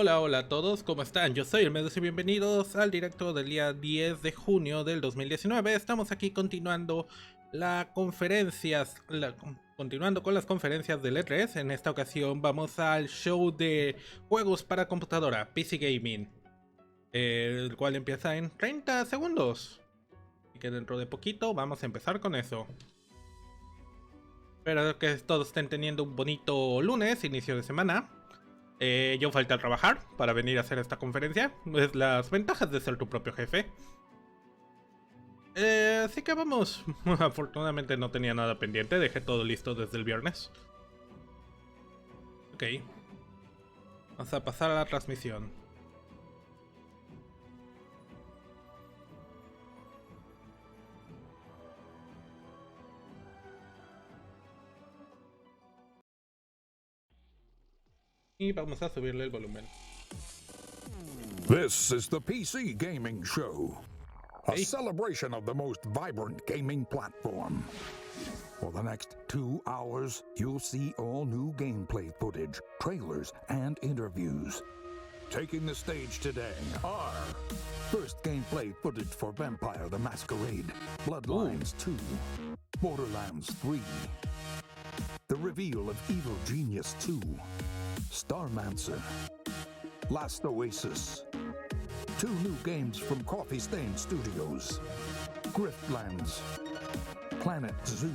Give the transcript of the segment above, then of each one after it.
Hola, hola a todos, ¿cómo están? Yo soy el Medos y bienvenidos al directo del día 10 de junio del 2019. Estamos aquí continuando continuando con las conferencias del E3. En esta ocasión vamos al show de juegos para computadora, PC Gaming, el cual empieza en 30 segundos. Así que dentro de poquito vamos a empezar con eso. Espero que todos estén teniendo un bonito lunes, inicio de semana. Yo falté a trabajar para venir a hacer esta conferencia. Es las ventajas de ser tu propio jefe. Así que vamos. Afortunadamente no tenía nada pendiente. Dejé todo listo desde el viernes. Ok. Vamos a pasar a la transmisión. Y vamos a subirle el volumen. This is the PC Gaming Show, a celebration of the most vibrant gaming platform. For the next 2 hours, you'll see all new gameplay footage, trailers, and interviews. Taking the stage today are first gameplay footage for Vampire the Masquerade, Bloodlines 2, Borderlands 3, the reveal of Evil Genius 2, Starmancer, Last Oasis, 2 new games from Coffee Stain Studios, Griftlands, Planet Zoo,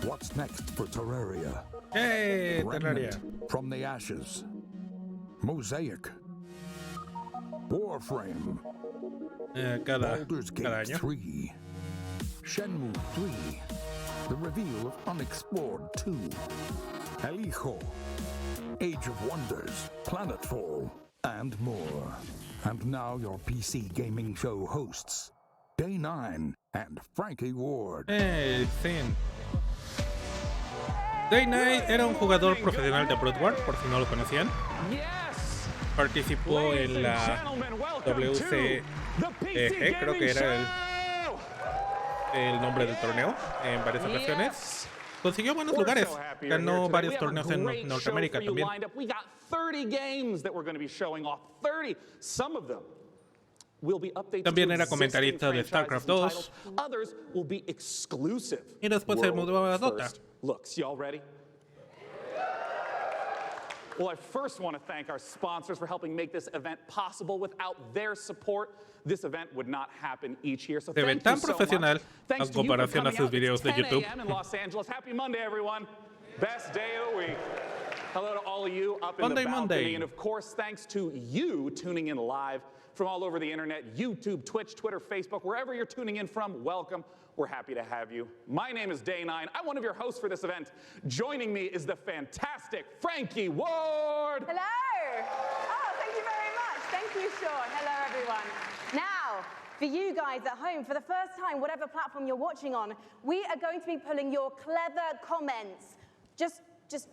What's Next for Terraria, ¡Hey, Remnant Terraria! from the Ashes, Mosaic, Warframe, Baldur's Gate año. 3, Shenmue 3, the reveal of Unexplored 2, El Hijo, Age of Wonders, Planetfall, and more. And now your PC Gaming Show hosts, Day 9 and Frankie Ward. ¡Hey, Finn! Day 9 era un jugador profesional de Broadward, por si no lo conocían. Participó en la WCG, creo que era el nombre del torneo, en varias ocasiones. Consiguió buenos lugares, ganó varios torneos en Norteamérica también. También era comentarista de StarCraft 2 y después se mudó a Dota. Well, I first want to thank our sponsors for helping make this event possible. Without their support, this event would not happen each year. So Se ve thank tan you so profesional much. Thanks en to you for comparación a coming sus out. videos de It's 10 YouTube. a.m. in Los Angeles. Happy Monday, everyone. Best day of the week. Hello to all of you up in the balcony. Monday. And of course, thanks to you tuning in live from all over the internet, YouTube, Twitch, Twitter, Facebook, wherever you're tuning in from, welcome. We're happy to have you. My name is Day 9. I'm one of your hosts for this event. Joining me is the fantastic Frankie Ward. Hello. Oh, thank you very much. Thank you, Sean. Hello, everyone. Now, for you guys at home, for the first time, whatever platform you're watching on, we are going to be pulling your clever comments. Just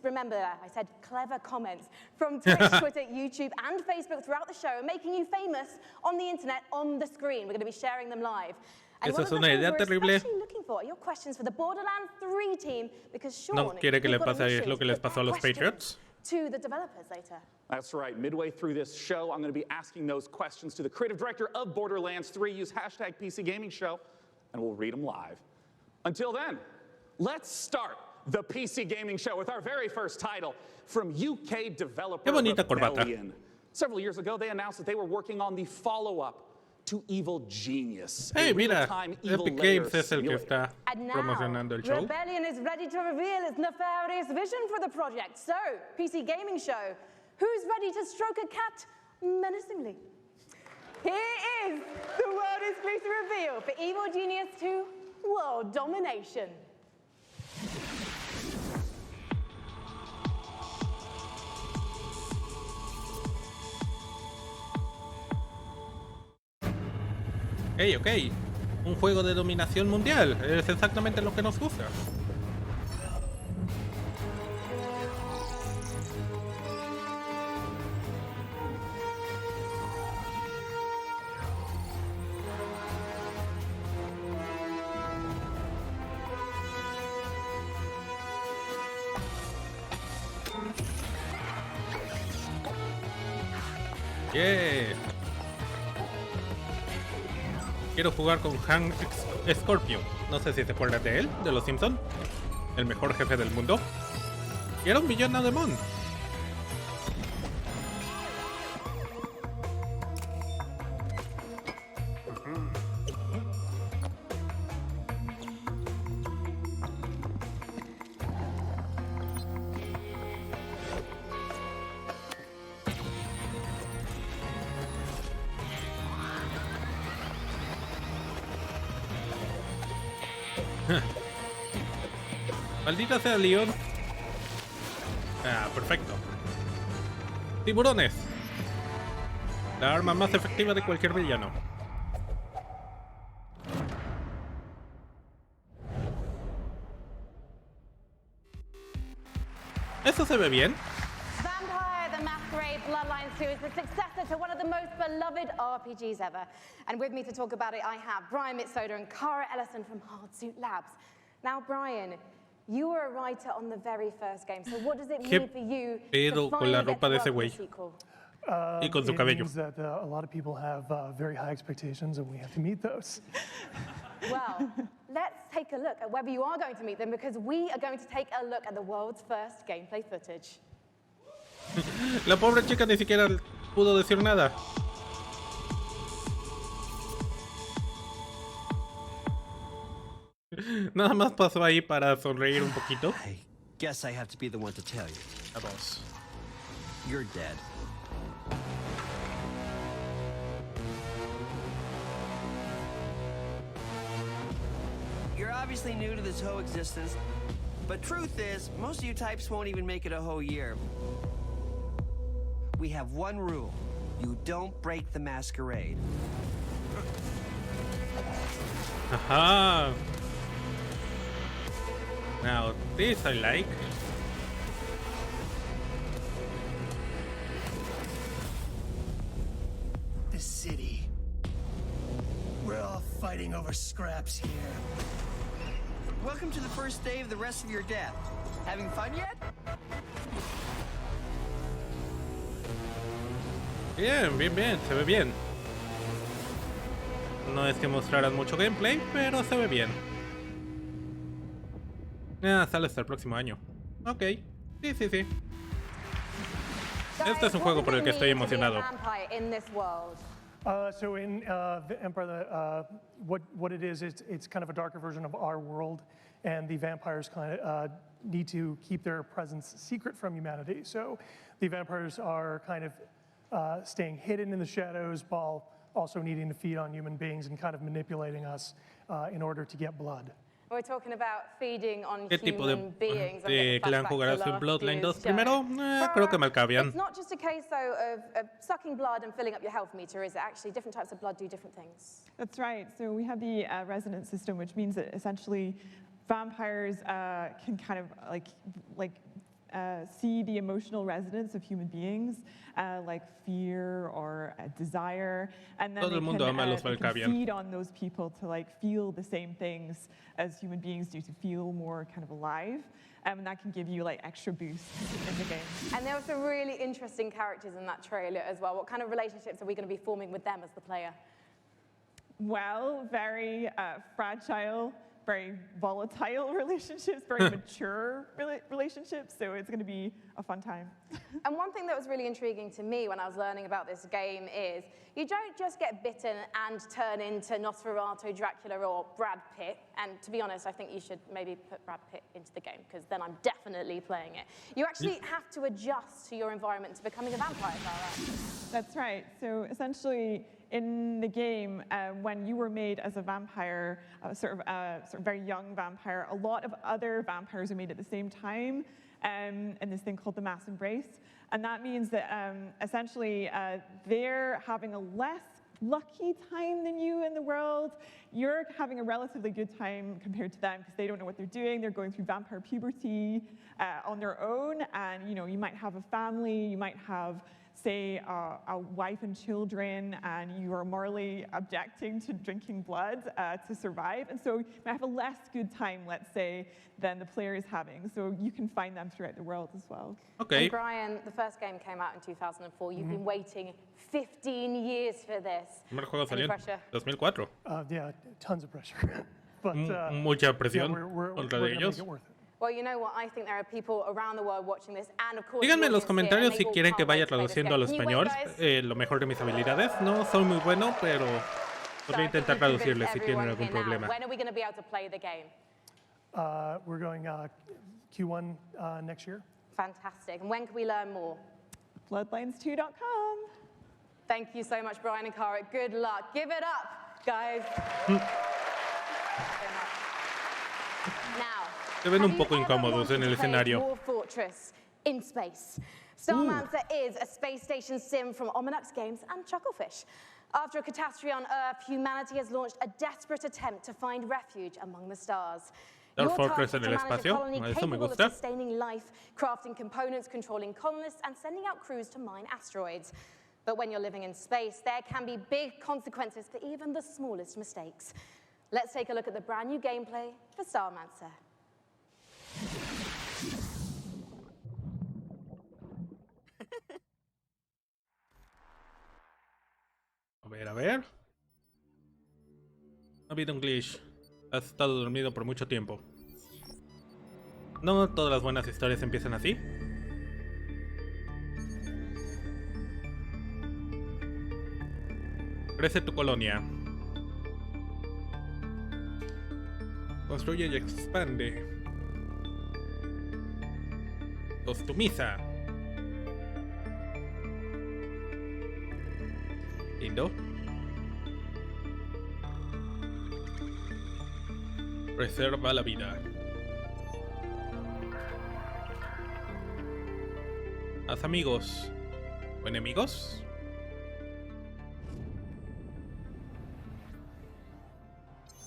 remember that. I said clever comments from Twitch, Twitter, YouTube, and Facebook throughout the show, making you famous on the internet, on the screen. We're going to be sharing them live. And Esa one es of the una things idea we're terrible. especially looking for are your questions for the Borderlands 3 team, because Sean, No quiere que le you've got a pase mission lo que to les put pasó a los questions Patriots. to the developers later. That's right. Midway through this show, I'm going to be asking those questions to the creative director of Borderlands 3. Use hashtag PC Gaming Show, and we'll read them live. Until then, let's start the PC Gaming Show with our very first title from UK developer Qué bonita corbata. Rebellion. Several years ago, they announced that they were working on the follow-up to Evil Genius. Hey, a mira, real-time evil Epic layer Games es el que simulator. está And now, promocionando el show. Rebellion is ready to reveal its nefarious vision for the project. So, PC Gaming Show, who's ready to stroke a cat menacingly? Here is the world exclusive reveal for Evil Genius 2 World Domination. Ok, un juego de dominación mundial, es exactamente lo que nos gusta. Yeah. Quiero jugar con Hank Scorpio. No sé si se acuerdan de él, de los Simpson. El mejor jefe del mundo. Y era un villano de Mon. Maldita sea Leon. Ah, perfecto. Tiburones. La arma más efectiva de cualquier villano. Eso se ve bien. Vampire the Masquerade Bloodlines 2 is the successor to one of the most beloved RPGs ever. And with me to talk about it, I have Brian Mitsoda and Cara Ellison from Hardsuit Labs. Now, Brian, you were a writer on the very first game, so what does it mean for you pedo to con la finally ropa de get ese to work on güey? the sequel? Y con su cabello. It means that a lot of people have very high expectations, and we have to meet those. Well, let's take a look at whether you are going to meet them, because we are going to take a look at the world's first gameplay footage. La pobre chica ni siquiera pudo decir nada. Nada más pasó ahí para sonreír un poquito. I guess I have to be the one to tell you. Vamos. You're dead. You're obviously new to this whole existence, but truth is, most of you types won't even make it a whole year. We have one rule. You don't break the masquerade. Aha. Now this I like. The city. We're all fighting over scraps here. Welcome to the first day of the rest of your death. Having fun yet? Bien, bien, bien, se ve bien. No es que mostraran mucho gameplay, pero se ve bien. Ah, sale hasta el próximo año. Ok, sí, sí, sí. Este es un juego por el que estoy emocionado. So in the Empire, what it is, it's kind of a darker version of our world, and the vampires kind of need to keep their presence secret from humanity. So the vampires are kind of staying hidden in the shadows while also needing to feed on human beings and kind of manipulating us in order to get blood. We're talking about feeding on ¿Qué tipo de human beings. clan jugarás en Bloodline 2 primero? Creo que Malkavian. It's not just a case, though, of sucking blood and filling up your health meter, is it? Actually, different types of blood do different things. That's right. So we have the resonance system, which means that essentially vampires can kind of see the emotional resonance of human beings, like fear or desire, and then Todo el mundo ama a los they can Valkavian. feed on those people to like feel the same things as human beings do, to feel more kind of alive, and that can give you like extra boosts in the game. And there were some really interesting characters in that trailer as well. What kind of relationships are we going to be forming with them as the player? Well, very fragile, very volatile relationships, very mature relationships, so it's going to be a fun time. And one thing that was really intriguing to me when I was learning about this game is you don't just get bitten and turn into Nosferatu, Dracula, or Brad Pitt. And to be honest, I think you should maybe put Brad Pitt into the game, because then I'm definitely playing it. You actually have to adjust to your environment to becoming a vampire, Clara. That's right. So essentially, in the game, when you were made as a vampire, sort of very young vampire, a lot of other vampires are made at the same time in this thing called the mass embrace. And that means that essentially they're having a less lucky time than you in the world. You're having a relatively good time compared to them because they don't know what they're doing. They're going through vampire puberty on their own, and you know, you might have a family, you might have say, a wife and children, and you are morally objecting to drinking blood to survive. And so you might have a less good time, let's say, than the player is having. So you can find them throughout the world as well. Okay. And Brian, the first game came out in 2004. You've been waiting 15 years for this. El primer juego salió Any en pressure? 2004. Yeah, tons of pressure. But Mucha presión we're contra gonna de make ellos. it worth it. Well, you know what? I think there are people around the world watching this, and of course. Díganme en los the audience here, comentarios and si they all quieren que can't vaya wait to play this traduciendo al game. Can you wait, español guys? lo mejor de mis habilidades. No soy muy bueno, pero So podría I think intentar we've traducirles convinced si tienen everyone algún here now. problema. When are we going to be able to play the game? We're going Q1 next year. Fantastic. And when can we learn more? Bloodlines2.com. Thank you so much, Brian and Cara. Good luck. Give it up, guys. Now, Se ven un have you poco ever incómodos wanted en el to play escenario. Dwarf Fortress in space. Starmancer is a space station sim from Ominux Games and Chucklefish. After a catastrophe on Earth, humanity has launched a desperate attempt to find refuge among the stars. Dwarf Your Fortress task is en to el manage a espacio, colony eso me capable of gusta. sustaining life, crafting components, controlling colonists, and sending out crews to mine asteroids. But when you're living in space, there can be big consequences for even the smallest mistakes. Let's take a look at the brand new gameplay for Starmancer. A ver, a ver. Ha habido un glitch. Has estado dormido por mucho tiempo. No todas las buenas historias empiezan así. Crece tu colonia. Construye y expande. Costumiza. Lindo. Preserva la vida. Haz amigos. ¿O enemigos?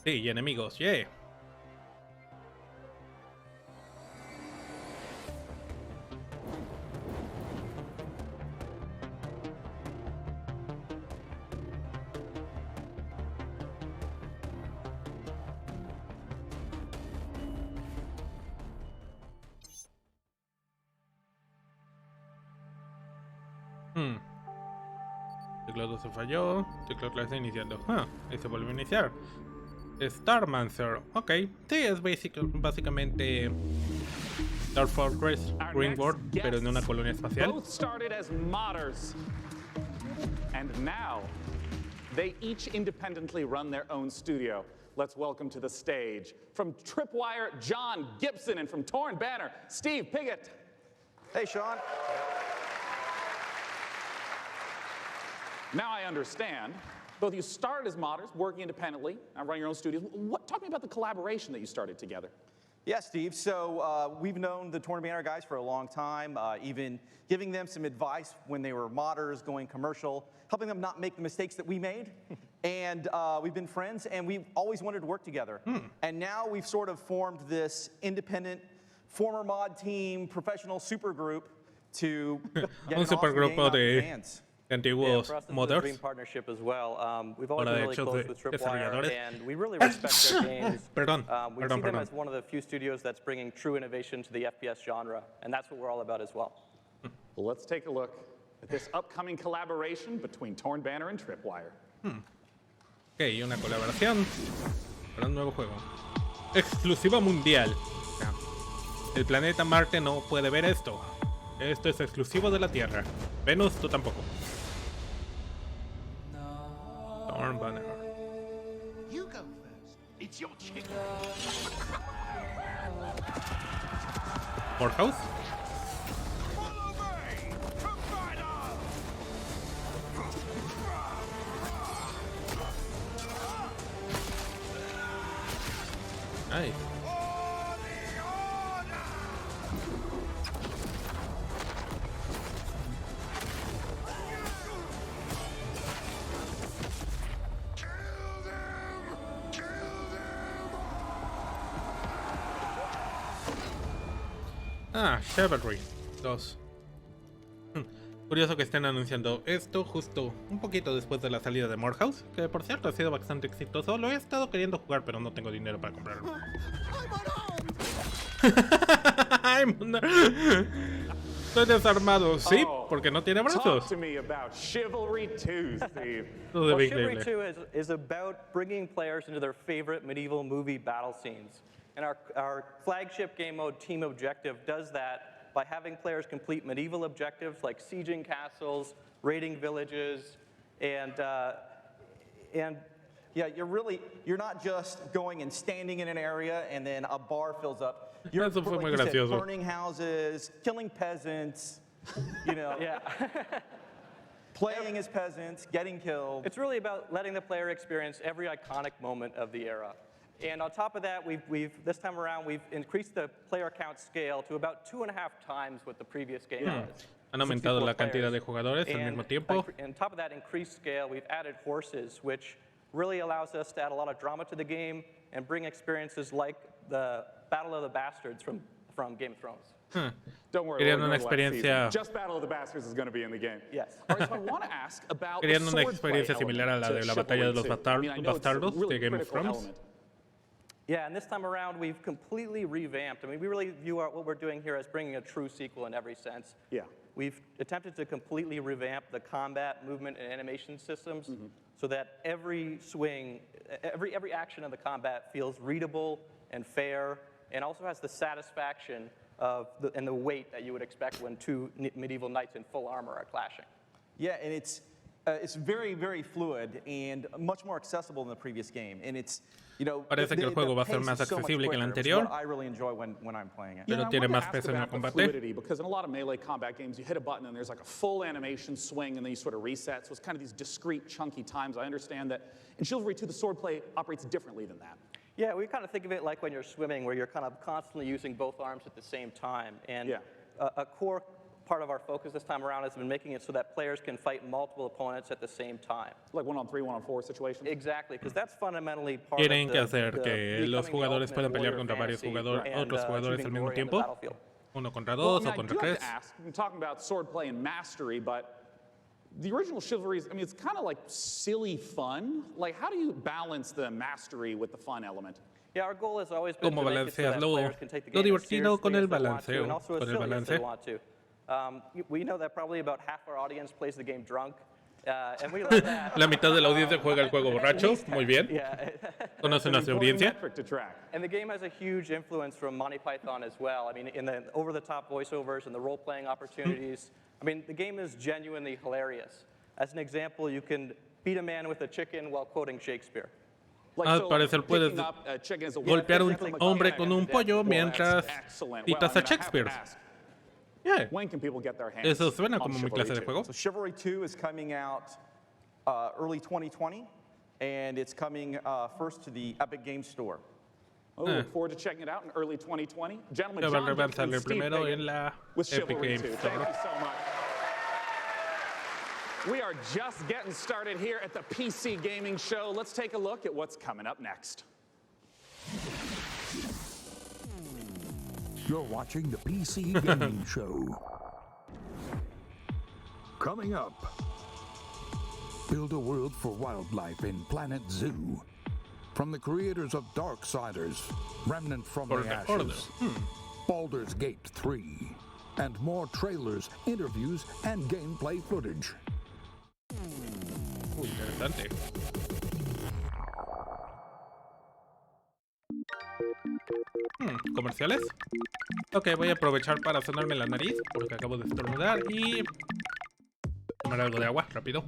Sí, y enemigos, yeah. Teclado se falló. Teclado está iniciando. Y se volvió a iniciar. Starmancer. Ok. Sí, es básicamente Dwarf Fortress Greenworld, pero en una colonia espacial. Both started as modders, and now they each independently run their own studio. Let's welcome to the stage from Tripwire, John Gibson, and from Torn Banner, Steve Piggott. Hey, Sean. Now I understand. Both of you started as modders, working independently, running your own studios. Talk to me about the collaboration that you started together. Yeah, Steve. So we've known the Torn Banner guys for a long time, even giving them some advice when they were modders, going commercial, helping them not make the mistakes that we made. And we've been friends, and we've always wanted to work together. And now we've sort of formed this independent, former mod team, professional supergroup to get an awesome game out to fans. Antiguos for us, it's a modders. dream partnership as well. We've always Ahora been really hechos close de with Tripwire, desarrolladores. and we really respect their games. Perdón, We perdón, see them perdón. as one of the few studios that's bringing true innovation to the FPS genre, and that's what we're all about as well. Well, let's take a look at this upcoming collaboration between Torn Banner and Tripwire. Ok, una colaboración para un nuevo juego. Exclusiva mundial. El planeta Marte no puede ver esto. Esto es exclusivo de la Tierra. Venus, tú tampoco. Torn Banner. You go first. It's your chicken. Courthouse. Follow me, provider. Nice. Chivalry 2. Curioso que estén anunciando esto justo un poquito después de la salida de Morehouse, que por cierto ha sido bastante exitoso. Lo he estado queriendo jugar, pero no tengo dinero para comprarlo. Estoy desarmado, sí, porque no tiene brazos. Talk to me about Chivalry 2, Steve. Well, Chivalry 2 is about bringing players into their favorite medieval movie battle scenes. And our flagship game mode, Team Objective, does that by having players complete medieval objectives like sieging castles, raiding villages, and yeah, you're not just going and standing in an area and then a bar fills up. You're Eso fue muy like you said, gracioso. burning houses, killing peasants, you know, yeah. playing as peasants, getting killed. It's really about letting the player experience every iconic moment of the era. And on top of that, this time around, we've increased the player count scale to about 2.5 times what the previous game was. Han aumentado la cantidad de jugadores al mismo tiempo. On top of that increased scale, we've added horses, which really allows us to add a lot of drama to the game and bring experiences like the Battle of the Bastards from Game of Thrones. Don't worry, Querían we're una gonna let experiencia. Just Battle of the Bastards is going to be in the game. Yes. All right, so I want to ask about the Querían una swordplay experiencia similar a la element de la to batalla de los Chivalry 2. I mean, I know it's a bastardos really de Game of critical Thrones. element. Yeah, and this time around, we've completely revamped. I mean, we really view what we're doing here as bringing a true sequel in every sense. Yeah. We've attempted to completely revamp the combat, movement, and animation systems so that every swing, every action of the combat feels readable and fair, and also has the satisfaction and the weight that you would expect when two medieval knights in full armor are clashing. Yeah, and it's very, very fluid and much more accessible than the previous game. And it's, you know, Parece que el juego va a ser más accesible que el anterior, I really enjoy when I'm playing it. pero tiene más peso en el combate. Because in a lot of melee combat games, you hit a button and there's like a full animation swing and then you sort of reset. So it's kind of these discrete, chunky times. I understand that in Chivalry 2, the swordplay operates differently than that. Yeah, we kind of think of it like when you're swimming, where you're kind of constantly using both arms at the same time. And a core part of our focus this time around has been making it so that players can fight multiple opponents at the same time. Like 1-on-3, 1-on-4 situations? Exactly, because that's fundamentally part Quieren of que hacer que los jugadores puedan pelear contra varios otros jugadores al mismo tiempo, uno contra dos o contra tres. I'm talking about swordplay and mastery, but the original Chivalry, I mean, it's kind of like silly fun. Like, how do you balance the mastery with the fun element? Yeah, our goal has always been ¿Cómo to make it so that balanceas players can take the lo game as divertido con seriously el as they want to, balanceo? and also as Con el silly as balance. they want to. We know that probably about half our audience plays the game drunk, and we love that. La mitad de la audiencia juega el juego borracho, muy bien. Yeah. Conocen a su audiencia. And the game has a huge influence from Monty Python as well. I mean, in the over-the-top voiceovers and the role-playing opportunities. I mean, the game is genuinely hilarious. As an example, you can beat a man with a chicken while quoting Shakespeare. Al parecer puedes golpear a un hombre con un pollo mientras citas a Shakespeare. Yeah. When can people get their hands Eso suena on como mi clase de juego. So Chivalry 2 is coming out early 2020, and it's coming first to the Epic Games Store. Oh, look forward to checking it out in early 2020. Gentlemen, Se va a John Dickinson lanzar and el Steve primero Biggin en la with Epic Chivalry Games 2. Store. Thank you so much. We are just getting started here at the PC Gaming Show. Let's take a look at what's coming up next. You're watching the PC Gaming Show. Coming up, build a world for wildlife in Planet Zoo. From the creators of Darksiders, Remnant from the Ashes, Baldur's Gate 3, and more trailers, interviews, and gameplay footage. Interesante. ¿Comerciales? Ok, voy a aprovechar para sonarme la nariz porque acabo de estornudar y tomar algo de agua, rápido.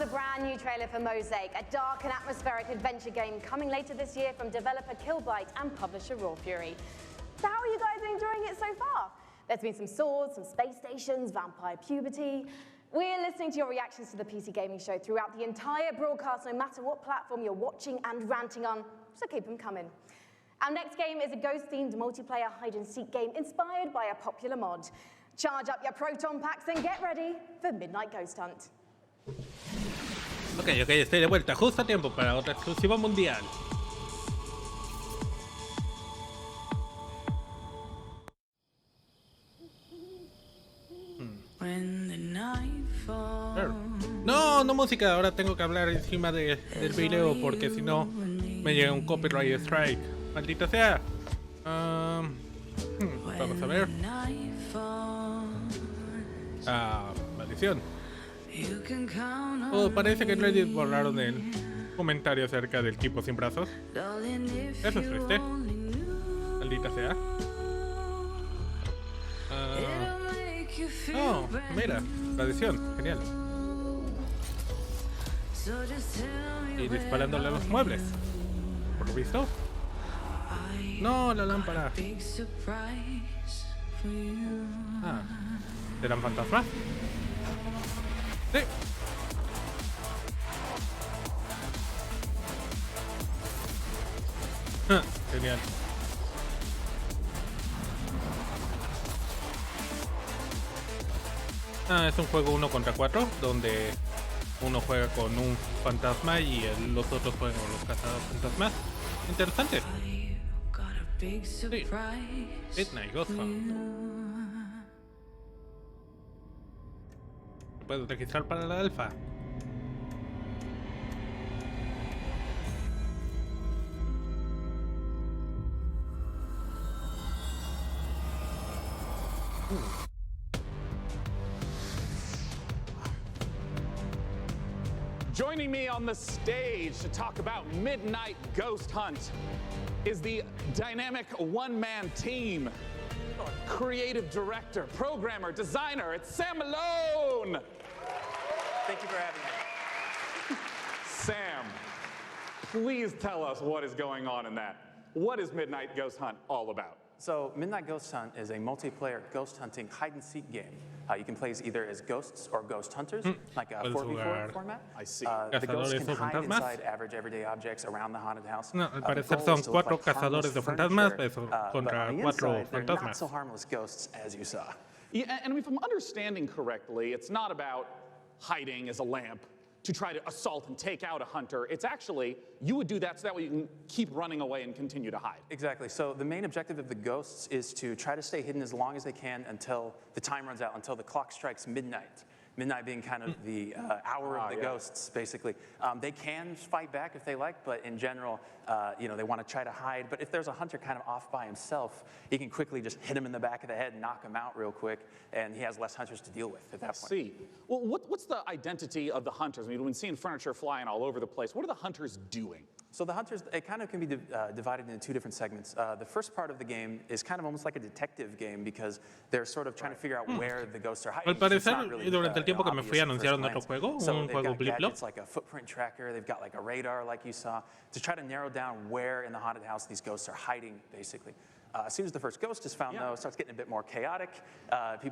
a brand new trailer for Mosaic, a dark and atmospheric adventure game coming later this year from developer Killbyte and publisher Raw Fury. So how are you guys enjoying it so far? There's been some swords, some space stations, vampire puberty. We're listening to your reactions to the PC Gaming Show throughout the entire broadcast, no matter what platform you're watching and ranting on, so keep them coming. Our next game is a ghost-themed multiplayer hide-and-seek game inspired by a popular mod. Charge up your proton packs and get ready for Midnight Ghost Hunt. Ok, estoy de vuelta, justo a tiempo para otra exclusiva mundial. No, no música, ahora tengo que hablar encima del video porque si no me llega un copyright strike. Maldita sea. Vamos a ver. Maldición. Oh, parece que en Reddit borraron el comentario acerca del tipo sin brazos. Eso es triste. Maldita sea. Oh, mira, tradición, genial. Y disparándole a los muebles. ¿Por lo visto? No, la lámpara. ¿Serán fantasmas? Sí. Genial. Es un juego 1 contra 4 donde uno juega con un fantasma y los otros juegan con los cazadores fantasmas. Interesante. Sí. Midnight Ghost Hunt. ¿Puedo registrar para la alfa? Joining me on the stage to talk about Midnight Ghost Hunt is the dynamic one-man team. Creative director, programmer, designer, it's Sam Malone! Thank you for having me. Sam, please tell us what is going on in that. What is Midnight Ghost Hunt all about? So Midnight Ghost Hunt is a multiplayer ghost hunting hide-and-seek game. You can play either as ghosts or ghost hunters, like a 4v4 format. I see. The ghosts can hide inside average everyday objects around the haunted house. No, al parecer son 4 cazadores de fantasmas contra 4 fantasmas. Not so harmless ghosts as you saw. Yeah, and if I'm understanding correctly, it's not about hiding as a lamp to try to assault and take out a hunter. It's actually, you would do that so that way you can keep running away and continue to hide. Exactly. So the main objective of the ghosts is to try to stay hidden as long as they can until the time runs out, until the clock strikes midnight. Midnight being kind of the hour of the ghosts, basically. They can fight back if they like, but in general, they want to try to hide. But if there's a hunter kind of off by himself, he can quickly just hit him in the back of the head and knock him out real quick, and he has less hunters to deal with at that point. I see. Well, what's the identity of the hunters? I mean, we've been seeing furniture flying all over the place. What are the hunters doing? So the hunters, it kind of can be divided into 2 different segments. The first part of the game is kind of almost like a detective game because they're sort of trying to figure out where the ghosts are hiding. Al parecer, durante el tiempo que me fui anunciaron otro juego, un juego blip-blop. It's like a footprint tracker, they've got like a radar like you saw, to try to narrow down where in the haunted house these ghosts are hiding, basically. As soon as the first ghost is found, though, it starts getting a bit more chaotic.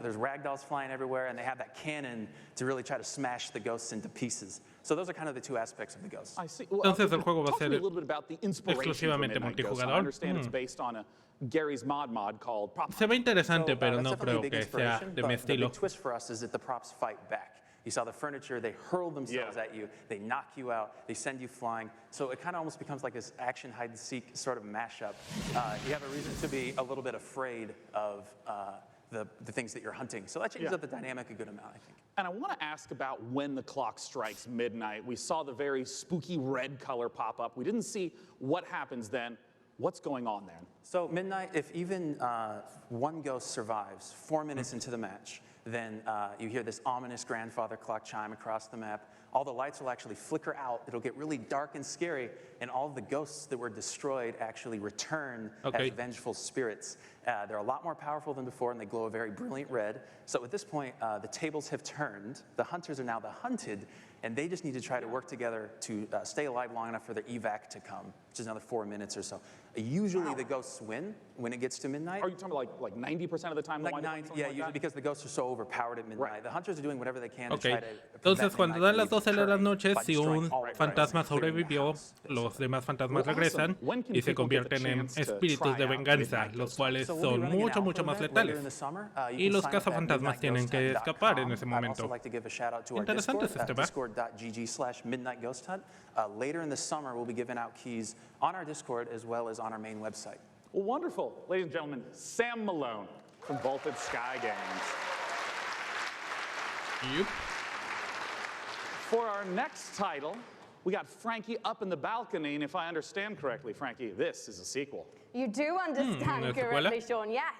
There's ragdolls flying everywhere, and they have that cannon to really try to smash the ghosts into pieces. So those are kind of the 2 aspects of the ghosts. I see. Well, Entonces el juego va a ser a little bit about the inspiration for Midnight Ghost Hunt. I understand it's based on a Gary's mod called Props. Se ve interesante, pero no creo que sea de mi estilo. The big twist for us is that the props fight back. You saw the furniture, they hurl themselves at you, they knock you out, they send you flying. So it kind of almost becomes like this action hide-and-seek sort of mashup. You have a reason to be a little bit afraid of the things that you're hunting. So that changes up the dynamic a good amount, I think. And I want to ask about when the clock strikes midnight. We saw the very spooky red color pop up. We didn't see what happens then. What's going on then? So midnight, if even 1 ghost survives 4 minutes into the match, then you hear this ominous grandfather clock chime across the map. All the lights will actually flicker out. It'll get really dark and scary, and all of the ghosts that were destroyed actually return as vengeful spirits. They're a lot more powerful than before, and they glow a very brilliant red. So at this point, the tables have turned. The hunters are now the hunted, And they just need to try to work together to stay alive long enough for their evac to come, which is another 4 minutes or so. Usually the ghosts win when it gets to midnight. Are you talking about like 90% of the time? Like 90, yeah, usually because the ghosts are so overpowered at midnight. The hunters are doing whatever they can to Okay. try to Entonces, cuando dan las 12 de la noche, by si un destroying all of fantasma the clearing the sobrevivió, house, los demás fantasmas Well, regresan awesome. When can y se people get the convierten en chance to espíritus try de out venganza, Midnight los Ghost cuales So we'll be son running an mucho, alpha mucho más event later in letales. the summer. You Y can los sign up at cazafantasmas tienen que escapar en ese midnightghosthunt.com. I'd momento. also like to give a shout out to our Interesante Discord, es este, ¿va? discord.gg/midnightghosthunt. Later in the summer, we'll be giving out keys on our Discord as well as on our main website. Well, wonderful. Ladies and gentlemen, Sam Malone from Voltage Sky Games. Yup. For our next title, we got Frankie up in the balcony, and if I understand correctly, Frankie, this is a sequel. You do understand ¿una correctly, secuela? Sean, yes.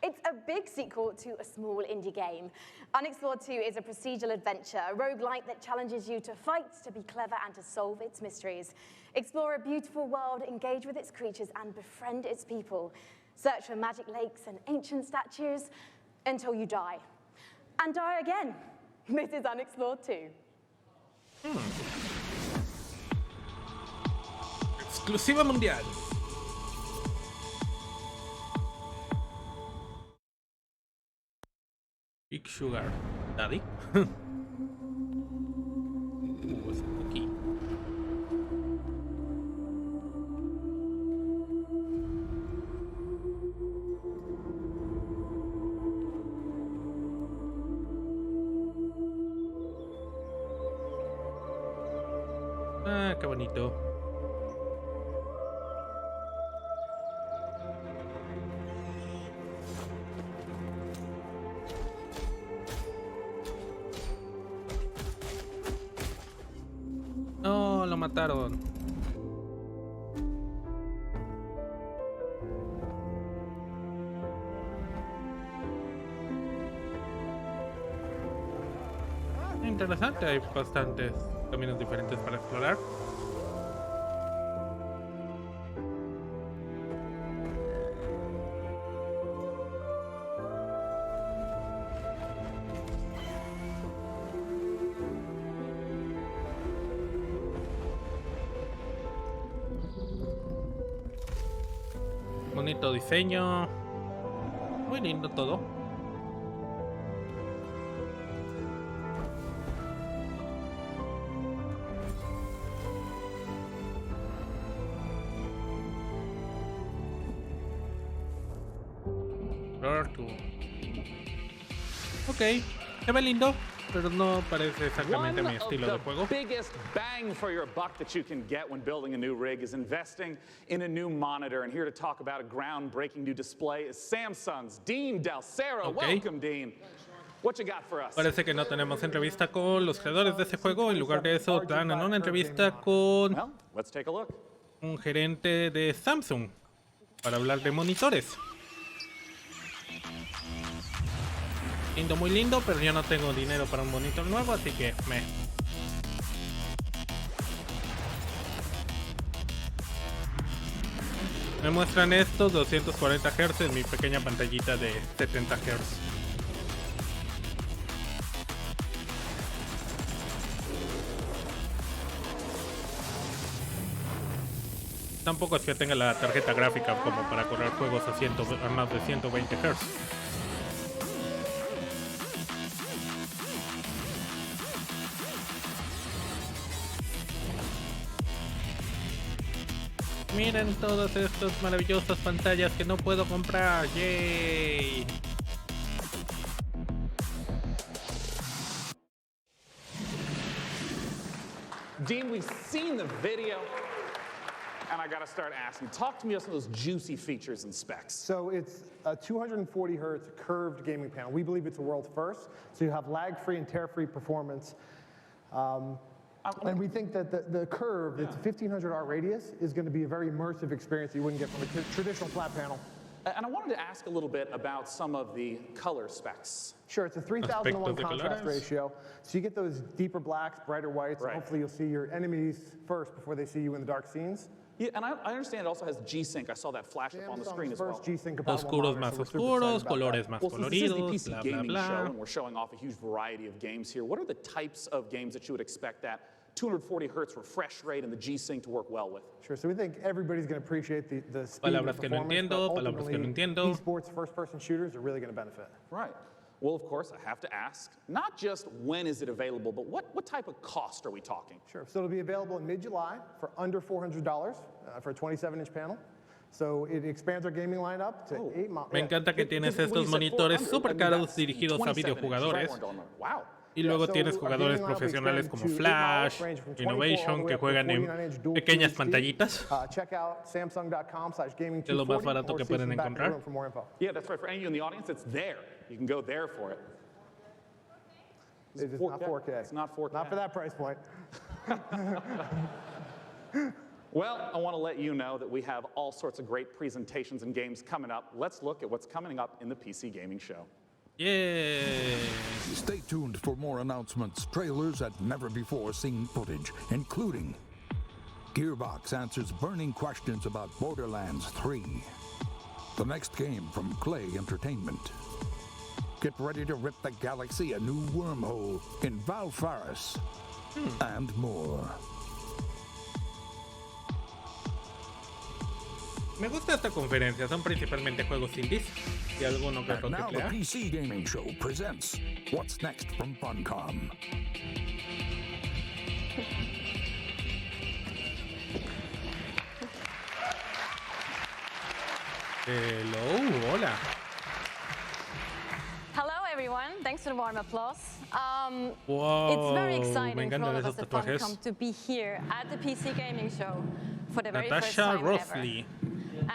It's a big sequel to a small indie game. Unexplored 2 is a procedural adventure, a roguelike that challenges you to fight, to be clever, and to solve its mysteries. Explore a beautiful world, engage with its creatures, and befriend its people. Search for magic lakes and ancient statues until you die. And die again. This is Unexplored 2. Exclusiva mundial. Big Sugar Daddy. Es aquí. Ah, qué bonito. No, lo mataron. Interesante, hay bastantes caminos diferentes para explorar. Bonito diseño. Muy lindo todo. Ok, se ve lindo, pero no parece exactamente mi estilo de juego. The biggest bang for your buck that you can get when building a new rig is investing in a new monitor. And here to talk about a groundbreaking new display is Samsung's Dean Dalcero. Okay. Welcome, Dean. What you got for us? Parece que no tenemos entrevista con los creadores de ese juego. En lugar de eso, dan una entrevista con Well, let's take a look. un gerente de Samsung para hablar de monitores. Lindo, muy lindo, pero yo no tengo dinero para un monitor nuevo, así que me muestran estos 240 Hz en mi pequeña pantallita de 70 Hz. Tampoco es que tenga la tarjeta gráfica como para correr juegos a más de 120 Hz. Miren todas estas maravillosas pantallas que no puedo comprar. ¡Yay! Dean, we've seen the video, and I gotta start asking. Talk to me about some of those juicy features and specs. So it's a 240 hertz curved gaming panel. We believe it's a world first. So you have lag-free and tear-free performance. And we think that the curve, it's a 1500 R radius, is going to be a very immersive experience that you wouldn't get from a traditional flat panel. And I wanted to ask a little bit about some of the color specs. Sure, it's a 3,000-to-1 contrast colores. ratio. So you get those deeper blacks, brighter whites, Right. and hopefully you'll see your enemies first before they see you in the dark scenes. Yeah, and I understand it also has G-Sync. I saw that flash up on the screen as well. First G-Sync compatible Oscuros monitor, más so we're super oscuros, excited about colores that. más Well, since this is the coloridos, PC bla bla gaming show bla. and we're showing off a huge variety of games here, what are the types of games that you would expect that 240 hertz refresh rate and the G-Sync to work well with? Sure, so we think everybody's going to appreciate the speed Palabras and que no performance, entiendo, but palabras que no ultimately, entiendo. esports first-person shooters are really going to benefit. Right. Well, of course, I have to ask, not just when is it available, but what type of cost are we talking? Sure, so it'll be available in mid-July for under $400 for a 27-inch panel. So it expands our gaming lineup to 8 models. Me encanta que tienes estos monitores super caros dirigidos a videojugadores. Wow. Y luego tienes jugadores profesionales como Flash, Innovation, que juegan en pequeñas pantallitas. Check out samsung.com/gaming240 Es lo más barato or que see pueden some back in the encontrar. room for more info. Yeah, that's right. For any of you in the audience, it's there. You can go there for it. It is not 4K. It's not 4K. Not for that price point. Well, I want to let you know that we have all sorts of great presentations and games coming up. Let's look at what's coming up in the PC Gaming Show. Yeah. Stay tuned for more announcements, trailers, and never-before-seen footage, including Gearbox answers burning questions about Borderlands 3, the next game from Clay Entertainment. Get ready to rip the galaxy a new wormhole in Valfaris, and more. Me gusta esta conferencia, son principalmente juegos indies y alguno que And otro now the AAA. PC Gaming Show presents What's Next from Funcom. Hello, hola. Hello, everyone. Thanks for the warm applause. Wow, It's very me exciting for all encantan of us esos at tatuajes. Funcom to be here at the PC Gaming Show for the very first Natasha time Rossley. ever.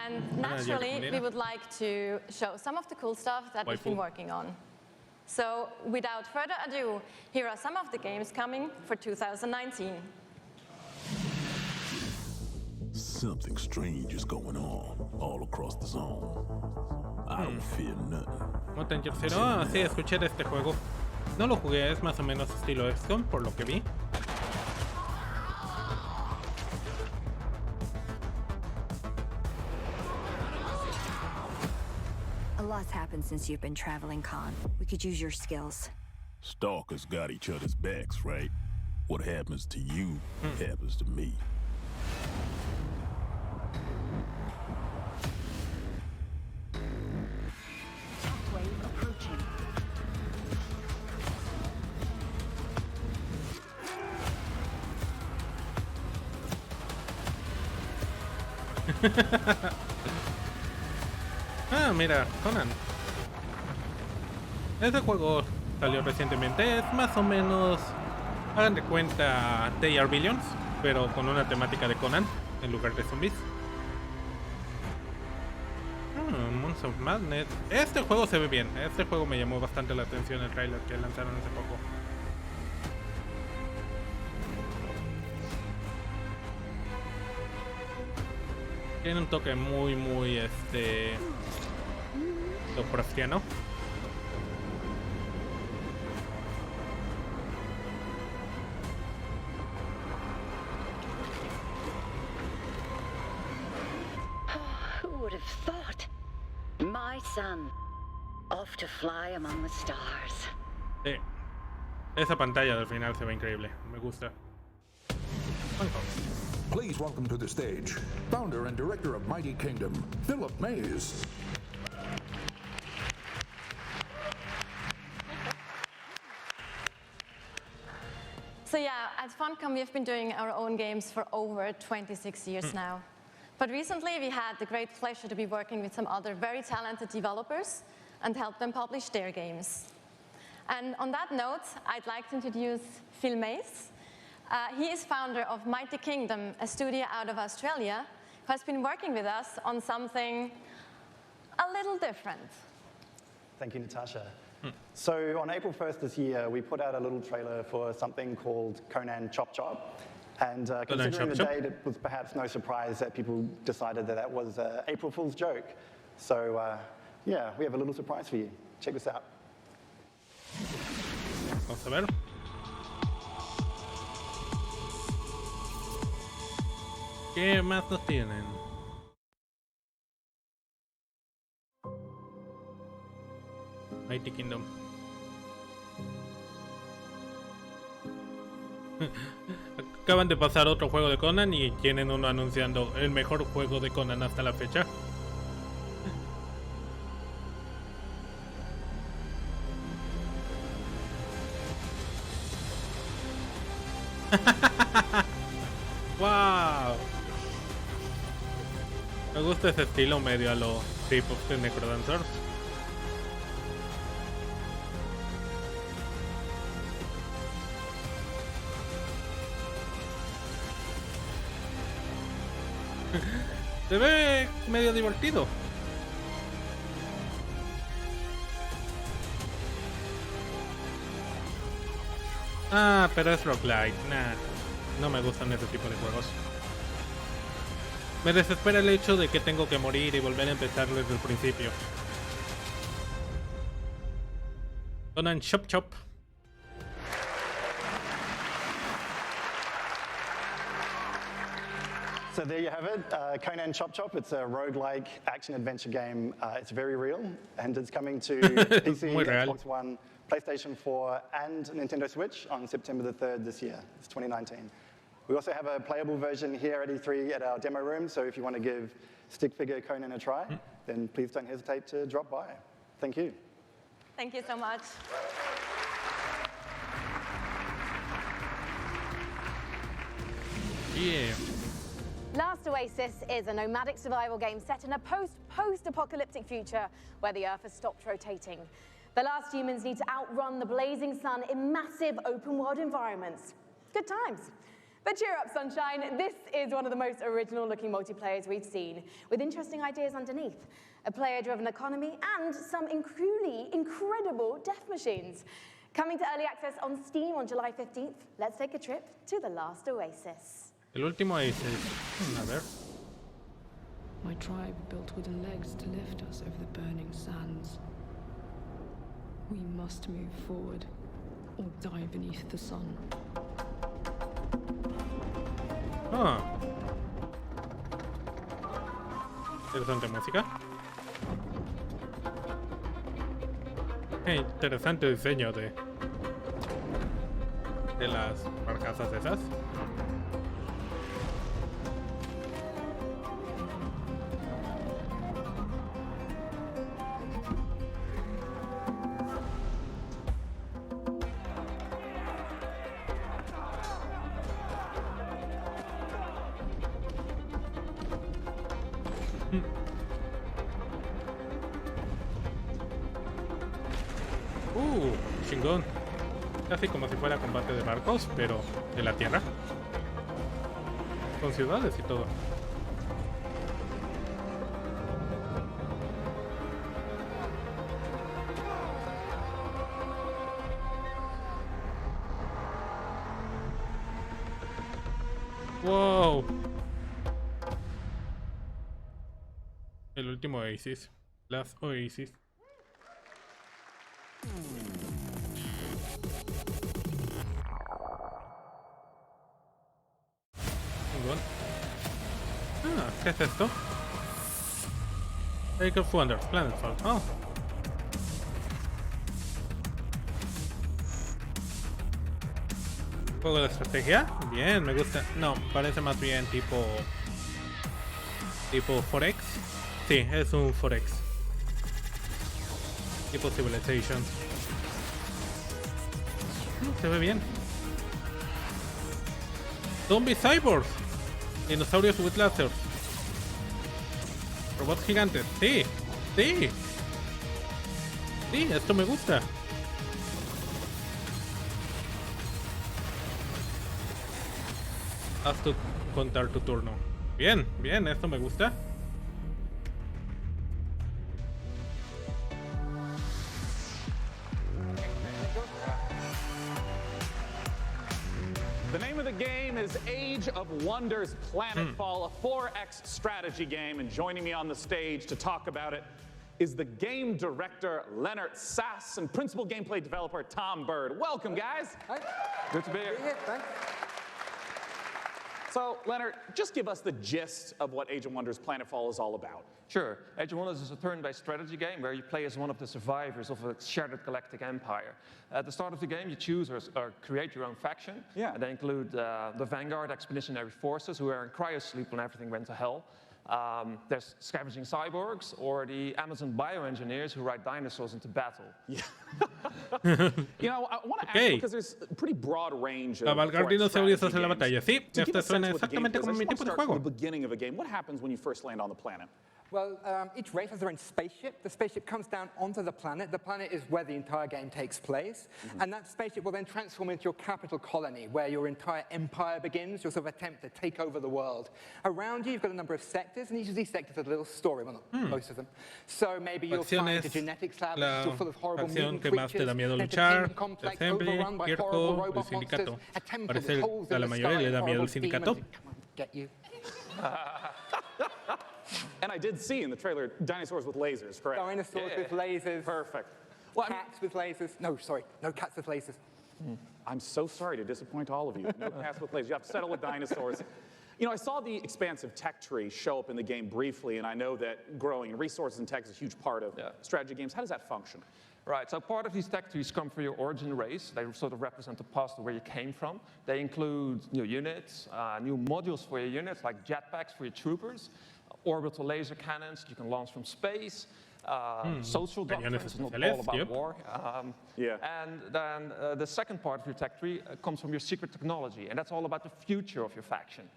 And naturally, we would like to show some of the cool stuff that we've been working on. So, without further ado, here are some of the games coming for 2019. Something strange is going on all across the zone. I don't fear nothing. Mountain Zero, ah, sí, escuché de este juego. No lo jugué, es más o menos estilo XCOM, por lo que vi. A lot's happened since you've been traveling, Khan. We could use your skills. Stalkers got each other's backs, right? What happens to you happens to me. Shockwave approaching. Ah, mira, Conan. Este juego salió recientemente, es más o menos, hagan de cuenta They Are Billions, pero con una temática de Conan en lugar de zombies. Monster of Madness. Este juego se ve bien, este juego me llamó bastante la atención el trailer que lanzaron hace poco. Tiene un toque muy Lovecraftiano. Who would have thought? My son, off to fly among the stars. Sí. Esa pantalla del final se ve increíble, me gusta. Please welcome to the stage, founder and director of Mighty Kingdom, Philip Mays. So yeah, at Funcom we have been doing our own games for over 26 years now. But recently we had the great pleasure to be working with some other very talented developers and help them publish their games. And on that note, I'd like to introduce Phil Mays. He is founder of Mighty Kingdom, a studio out of Australia, who has been working with us on something a little different. Thank you, Natasha. So on April 1st this year, we put out a little trailer for something called Conan Chop Chop. And considering the date, it was perhaps no surprise that people decided that that was an April Fool's joke. So, yeah, we have a little surprise for you. Check this out. Vamos a ver. ¿Qué más nos tienen? Mighty Kingdom. Acaban de pasar otro juego de Conan y tienen uno anunciando el mejor juego de Conan hasta la fecha. ¡Wow! Me gusta ese estilo medio a los tipos de Necrodancers. Se ve medio divertido. Ah, pero es roguelike. Nah, no me gustan ese tipo de juegos. Me desespera el hecho de que tengo que morir y volver a empezar desde el principio. Conan Chop Chop. So there you have it, Conan Chop Chop. It's a roguelike action-adventure game. It's very real, and it's coming to PC, Xbox One, PlayStation 4, and Nintendo Switch on September the 3rd this year. It's 2019. We also have a playable version here at E3 at our demo room, so if you want to give stick figure Conan a try, then please don't hesitate to drop by. Thank you. Thank you so much. Yeah. Last Oasis is a nomadic survival game set in a post-apocalyptic future where the Earth has stopped rotating. The last humans need to outrun the blazing sun in massive open-world environments. Good times. But cheer up, sunshine. This is one of the most original-looking multiplayers we've seen, with interesting ideas underneath, a player-driven economy, and some truly incredible death machines. Coming to early access on Steam on July 15th, let's take a trip to the Last Oasis. El último Oasis. A ver. My tribe built wooden legs to lift us over the burning sands. We must move forward, or die beneath the sun. Ah. Interesante música. Interesante diseño de las barcazas esas. Chingón. Casi como si fuera combate de barcos, pero de la tierra. Con ciudades y todo. Wow. El último Oasis. Last Oasis. Ah, ¿qué es esto? Take of Wonders, Planetfall. Oh. ¿Juego de estrategia? Bien, me gusta. No, parece más bien tipo Forex. Sí, es un Forex. Tipo Civilization. Se ve bien. Zombie Cyborgs. Dinosaurios with lasers. Robots gigantes. Sí, sí. Sí, esto me gusta. Haz tu contar tu turno. Bien, bien, esto me gusta. The name of the game is Age Age of Wonders Planetfall, a 4X strategy game, and joining me on the stage to talk about it is the game director, Leonard Sass, and principal gameplay developer, Tom Bird. Welcome, guys. Hi. Good to be here. Thanks. So, Leonard, just give us the gist of what Age of Wonders Planetfall is all about. Sure. Age of Wonders is a turn-based strategy game where you play as one of the survivors of a shattered galactic empire. At the start of the game, you choose or create your own faction. Yeah. They include the Vanguard Expeditionary Forces, who are in cryosleep when everything went to hell. There's scavenging cyborgs, or the Amazon bioengineers who ride dinosaurs into battle. Yeah. You know, I want to ask, because there's a pretty broad range of Cabalgar dinosaurios hacia la batalla. Sí, to give esto a sense suena of what the game exactamente is, como I mi just tipo de want to start from juego. the beginning of a game. What happens when you first land on the planet? Well, each race has their own spaceship. The spaceship comes down onto the planet. The planet is where the entire game takes place. And that spaceship will then transform into your capital colony, where your entire empire begins, your sort of attempt to take over the world. Around you, you've got a number of sectors, and each of these sectors has a little story. Well, not most of them. So maybe you'll find a genetics lab that's still full of horrible mutant que más te da miedo creatures, luchar, entertainment complex Assembly, overrun by horrible Kirko, el robot monsters, sindicato. a temple Parece with holes a in la the mayoría sky le da and miedo el horrible sindicato. demons that come and get you. And I did see in the trailer dinosaurs with lasers, correct? Dinosaurs with lasers. Perfect. Cats with lasers. No, sorry, no cats with lasers. I'm so sorry to disappoint all of you. No cats with lasers. You have to settle with dinosaurs. You know, I saw the expansive tech tree show up in the game briefly, and I know that growing resources and tech is a huge part of strategy games. How does that function? Right, so part of these tech trees come from your origin race. They sort of represent the past of where you came from. They include new units, new modules for your units, like jetpacks for your troopers, orbital laser cannons you can launch from space, social doctrines, not all about war. And then the second part of your tech tree comes from your secret technology, and that's all about the future of your faction.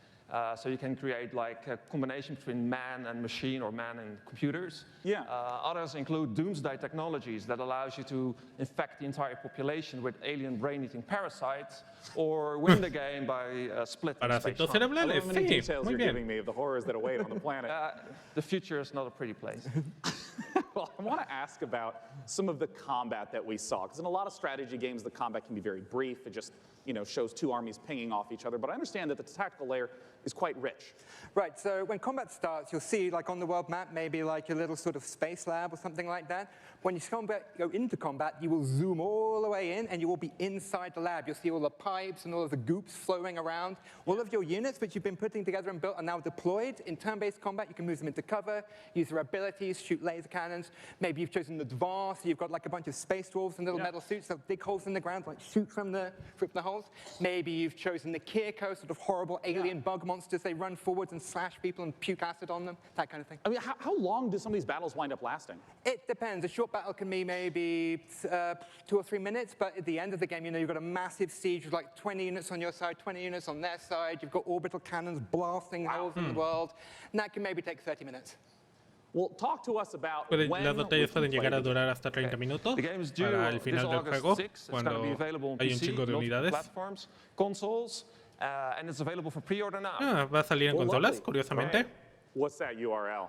So you can create like a combination between man and machine or man and computers. Others include doomsday technologies that allows you to infect the entire population with alien brain-eating parasites or win the game by splitting space. I love how many details you're giving me of the horrors that await on the planet. The future is not a pretty place. Well, I want to ask about some of the combat that we saw, because in a lot of strategy games, the combat can be very brief. It just, you know, shows two armies pinging off each other. But I understand that the tactical layer is quite rich. Right, so when combat starts, you'll see, like on the world map, maybe like a little sort of space lab or something like that. When you go into combat, you will zoom all the way in, and you will be inside the lab. You'll see all the pipes and all of the goops flowing around. All of your units, which you've been putting together and built, are now deployed. In turn-based combat, you can move them into cover, use their abilities, shoot laser cannons. Maybe you've chosen the Dvar, so you've got like a bunch of space dwarves and little metal suits that dig holes in the ground, like shoot from the holes. Maybe you've chosen the Kirko, sort of horrible alien bug monsters. They run forwards and slash people and puke acid on them, that kind of thing. I mean, how long do some of these battles wind up lasting? It depends. A short battle can be maybe 2 or 3 minutes, but at the end of the game, you know, you've got a massive siege with like 20 units on your side, 20 units on their side. You've got orbital cannons blasting holes in the world, and that can maybe take 30 minutes. Well, talk to us about Las batallas pueden llegar a durar hasta 30 minutos para el final del juego, cuando hay un chingo de unidades. Platforms, consoles, and it's available for pre-order now. Va a salir en consolas, curiosamente. What's that URL?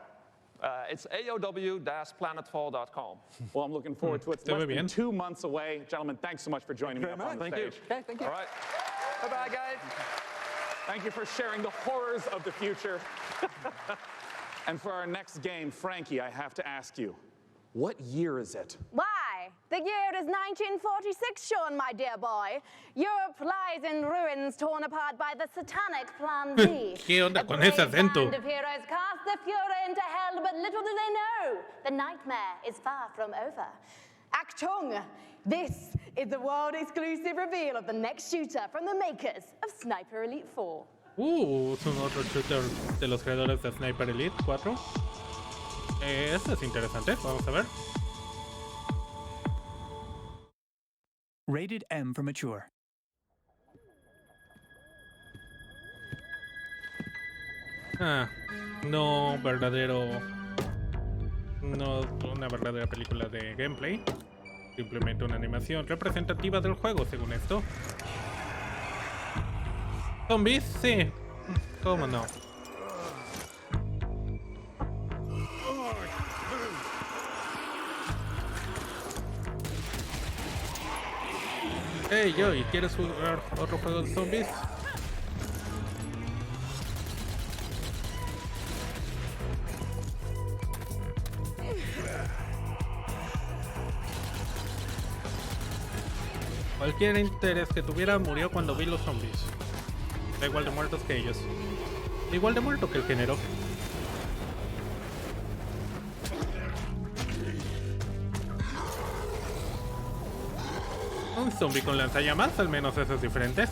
It's aow-planetfall.com. Well, I'm looking forward to it. It's less than 2 months away. Gentlemen, thanks so much for joining me up on the stage. Okay, thank you. All right. Bye-bye, guys. Thank you for sharing the horrors of the future. And for our next game, Frankie, I have to ask you, what year is it? Why? The year is 1946, Sean, my dear boy. Europe lies in ruins torn apart by the satanic Plan Z. ¿Qué onda con ese acento? Band of heroes cast the Fuhrer into hell, but little do they know, the nightmare is far from over. Achtung! This is the world-exclusive reveal of the next shooter from the makers of Sniper Elite 4. Es un otro shooter de los creadores de Sniper Elite 4. Esto es interesante, vamos a ver. Rated M for mature. No una verdadera película de gameplay. Simplemente una animación representativa del juego, según esto. ¿Zombies? Sí. ¿Cómo no? Hey, Joey, ¿quieres jugar otro juego de zombies? Cualquier interés que tuviera murió cuando vi los zombies. Da igual de muertos que ellos. Da igual de muerto que el género. Un zombie con lanzallamas, al menos eso es diferente.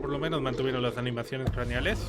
Por lo menos mantuvieron las animaciones craneales.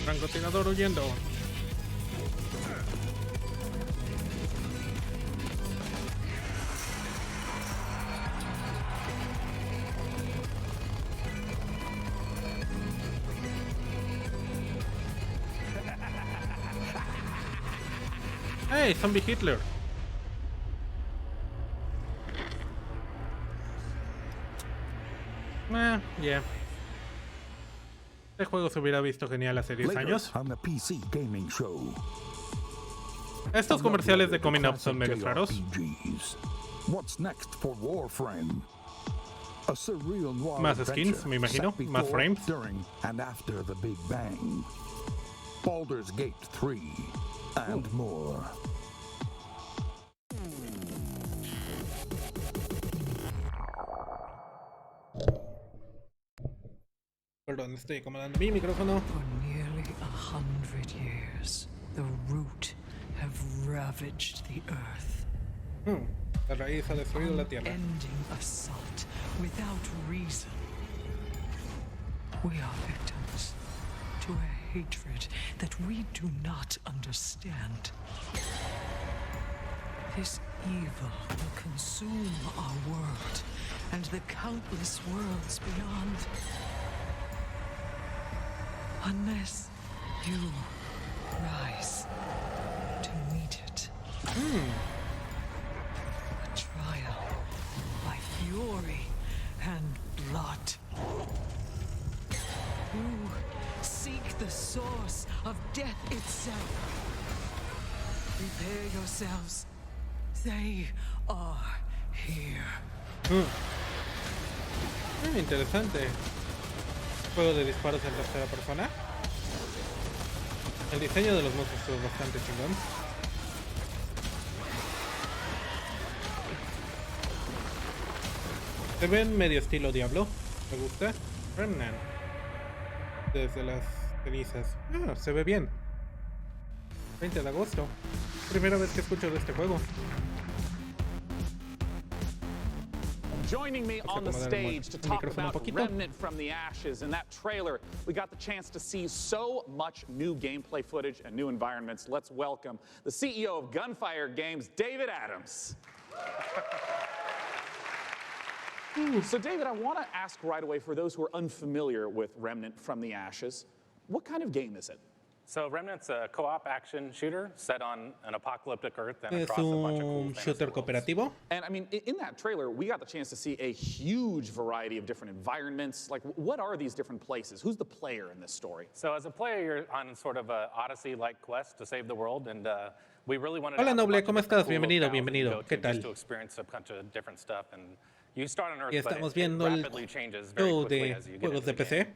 Francotirador huyendo. ¡Hey, zombie Hitler! Yeah. Este juego se hubiera visto genial hace 10 años. Estos comerciales de Coming Up son medio raros. Más skins, me imagino, más frames. Baldur's Gate 3 and more. Perdón, estoy acomodando mi micrófono. For nearly 100 years, the root have ravaged the earth. La raíz ha destruido la tierra. Ending assault without reason. We are victims to a hatred that we do not understand. This evil will consume our world and the countless worlds beyond. Unless you rise to meet it. A trial by fury and blood. You seek the source of death itself. Prepare yourselves. They are here. Interesante. Juego de disparos en tercera persona. El diseño de los monstruos es bastante chingón. Se ven medio estilo Diablo. Me gusta. Remnant. Desde las cenizas. Se ve bien. 20 de agosto. Primera vez que escucho de este juego. Joining me on the stage to talk about Remnant from the Ashes. In that trailer, we got the chance to see so much new gameplay footage and new environments. Let's welcome the CEO of Gunfire Games, David Adams. So David, I want to ask right away, for those who are unfamiliar with Remnant from the Ashes, what kind of game is it? So Remnant's a co-op action shooter set on an apocalyptic Earth and across a bunch of cool shooter cooperativo. And I mean, in that trailer, we got the chance to see a huge variety of different environments. Like, what are these different places? Who's the player in this story? So as a player, you're on sort of a Odyssey-like quest to save the world, and we really wanted Hola, to Noble, ¿cómo estás? Bienvenido, bienvenido. ¿Qué tal? to experience a bunch of different stuff, and you start on Earth, Y but estamos it viendo el rapidly changes very show quickly de as you get juegos into de the PC.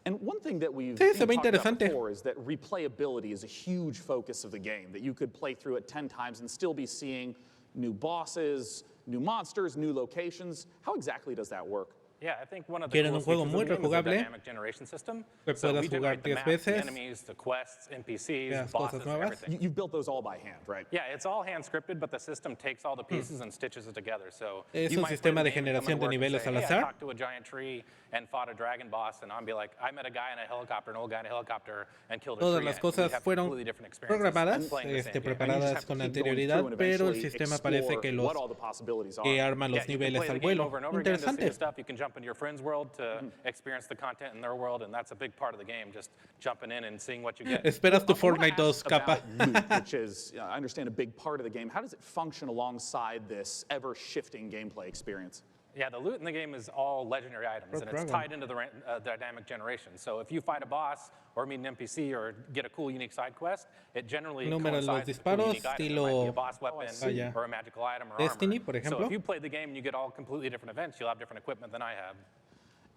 And one thing that we've Sí, se ve talked about interesante. before is that replayability is a huge focus of the game, that you could play through it 10 times and still be seeing new bosses, new monsters, new locations. How exactly does that work? Quieren un juego muy rejugable, que puedas jugar 10 veces, las cosas nuevas. You've built those all by hand, right? Yeah, it's all hand scripted, but the system takes all the pieces and stitches it together. So es un sistema de generación de niveles al azar. I talked to a giant tree and fought a dragon boss, and I'll be like, I met a guy in a helicopter, an old guy in a helicopter, and killed a tree. Todas las cosas fueron programadas, preparadas con anterioridad, pero el sistema parece que arma los niveles al vuelo. Interesante. You can jump into your friend's world to experience the content in their world, and that's a big part of the game, just jumping in and seeing what you get. Esperas tu Fortnite 2, capa. Which is, I understand, a big part of the game. How does it function alongside this ever-shifting gameplay experience? Yeah, the loot in the game is all legendary items, and it's tied into the dynamic generation. So if you fight a boss or meet an NPC or get a cool, unique side quest, it generally coincides with a cool, unique item. It might be a boss weapon or a magical item or Destiny, armor. por ejemplo. So if you play the game and you get all completely different events, you'll have different equipment than I have.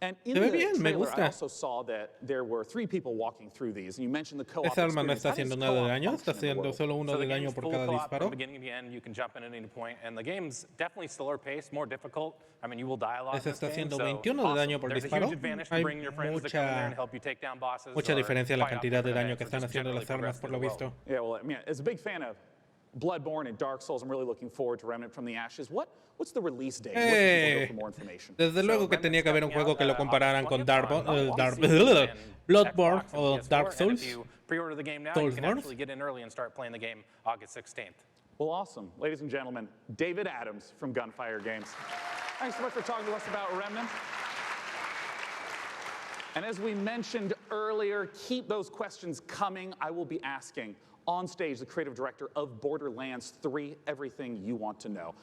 And in the trailer, I also saw that there were 3 people walking through these, and you mentioned the co-op Esa arma no experience. está haciendo nada de daño, está haciendo solo uno de daño por cada disparo. From beginning to end, you can jump in at any point, and the game's definitely slower paced, more difficult. I mean, you will die a lot. Esa está haciendo 21 de daño por disparo. Hay mucha diferencia en la cantidad de daño que están haciendo las armas, por lo visto. Yeah, well, I mean, as a big fan of Bloodborne and Dark Souls, I'm really looking forward to Remnant from the Ashes. What's the release date? Where can people go for more information? Desde luego que tenía que haber un juego que lo compararan con Bloodborne o Dark Souls. If you pre-order the game now, you can actually get in early and start playing the game August 16th. Well, awesome. Ladies and gentlemen, David Adams from Gunfire Games. Thanks so much for talking to us about Remnant. And as we mentioned earlier, keep those questions coming. I will be asking on stage the creative director of Borderlands 3 everything you want to know.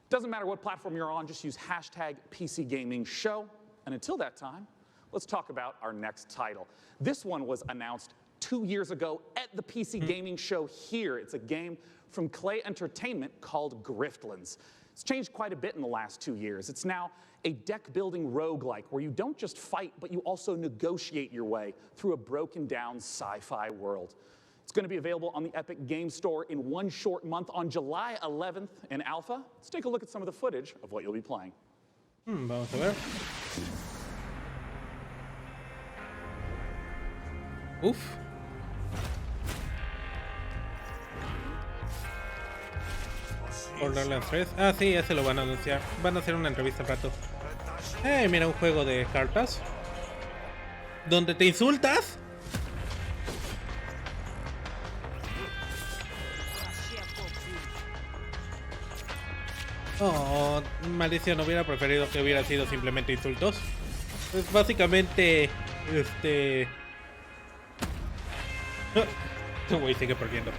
Doesn't matter what platform you're on, just use hashtag PCGamingShow. And until that time, let's talk about our next title. This one was announced 2 years ago at the PC Gaming Show here. It's a game from Clay Entertainment called Griftlands. It's changed quite a bit in the last 2 years. It's now a deck-building roguelike where you don't just fight, but you also negotiate your way through a broken-down sci-fi world. It's going to be available on the Epic Game Store in one short month on July 11th in alpha. Let's take a look at some of the footage of what you'll be playing. Vamos a ver. Uf. Borderlands 3. Ah, sí, ese lo van a anunciar. Van a hacer una entrevista al rato. Mira, un juego de cartas. ¿Donde te insultas? Oh, maldición, hubiera preferido que hubiera sido simplemente insultos. Pues básicamente, este güey sigue perdiendo.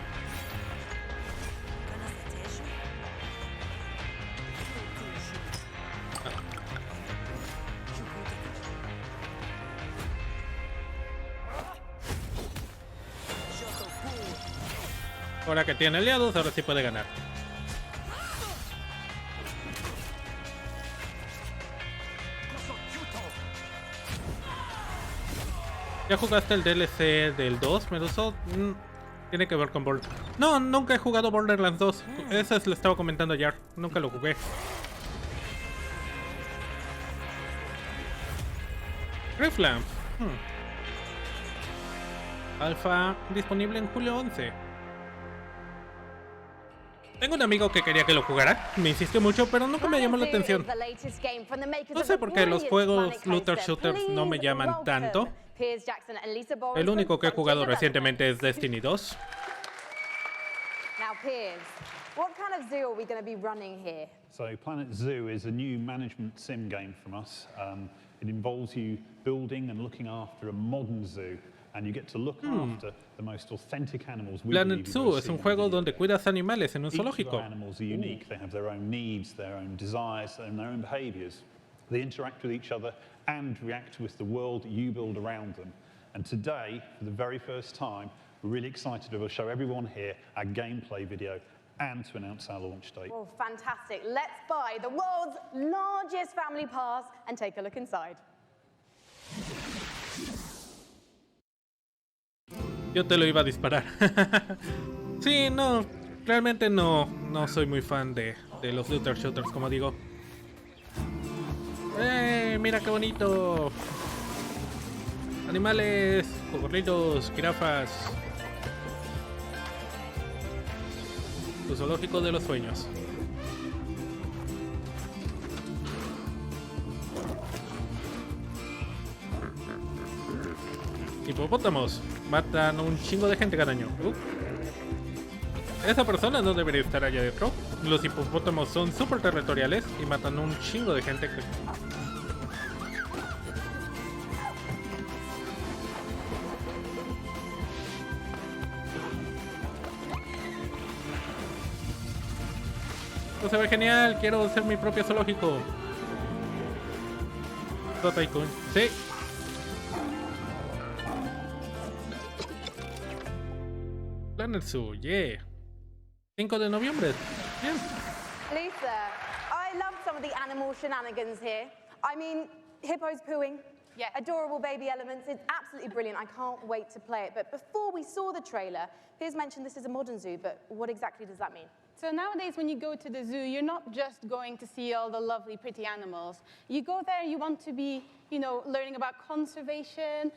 Ahora que tiene aliados, ahora sí puede ganar. ¿Ya jugaste el DLC del 2, Meduso? Tiene que ver con Borderlands. No, nunca he jugado Borderlands 2. Eso lo estaba comentando ayer. Nunca lo jugué. Griftlands. Alpha disponible en julio 11. Tengo un amigo que quería que lo jugara. Me insistió mucho, pero nunca me llamó la atención. No sé por qué los juegos looter shooters no me llaman tanto. El único que he jugado recientemente es Destiny 2. Now, Piers, what kind of zoo are we going to be running here? So Planet Zoo is a new management sim game from us. It involves you building and looking after a modern zoo, and you get to look after the most authentic animals. Planet Zoo es un juego donde cuidas animales en un zoológico. Animals are unique. They have their own needs, their own desires, and their own behaviors. They interact with each other and react with the world that you build around them. And today, for the very first time, we're really excited to show everyone here our gameplay video and to announce our launch date. Well, fantastic. Let's buy the world's largest family pass and take a look inside. Yo te lo iba a disparar. Sí, no, realmente no soy muy fan de los looter shooters, como digo. Mira qué bonito. Animales, cocodrilos, jirafas. Tu zoológico de los sueños. Hipopótamos. Matan a un chingo de gente cada año. Esa persona no debería estar allá adentro. Los hipopótamos son súper territoriales y matan a un chingo de gente. Esto se ve genial. Quiero ser mi propio zoológico. Tycoon. Sí. Planet Zoo, yeah. 5 de noviembre. Bien. Lisa, I love some of the animal shenanigans here. I mean, hippos pooing, adorable baby elements. It's absolutely brilliant. I can't wait to play it. But before we saw the trailer, Piers mentioned this is a modern zoo, but what exactly does that mean? So nowadays, when you go to the zoo, you're not just going to see all the lovely, pretty animals. You go there, you want to be, learning about conservation.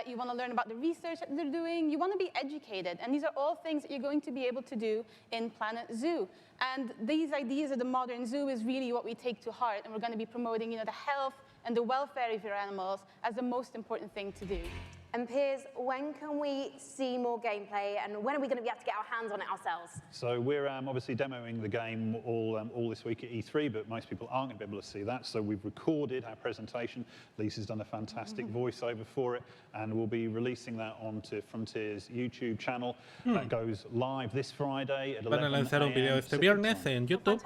You want to learn about the research that they're doing. You want to be educated. And these are all things that you're going to be able to do in Planet Zoo. And these ideas of the modern zoo is really what we take to heart. And we're going to be promoting, the health and the welfare of your animals as the most important thing to do. And Piers, when can we see more gameplay, and when are we going to be able to get our hands on it ourselves? So we're obviously demoing the game all this week at E3, but most people aren't going to be able to see that. So we've recorded our presentation. Lisa's done a fantastic voiceover for it, and we'll be releasing that onto Frontier's YouTube channel. That goes live this Friday at 11 Van a lanzar un video este viernes en YouTube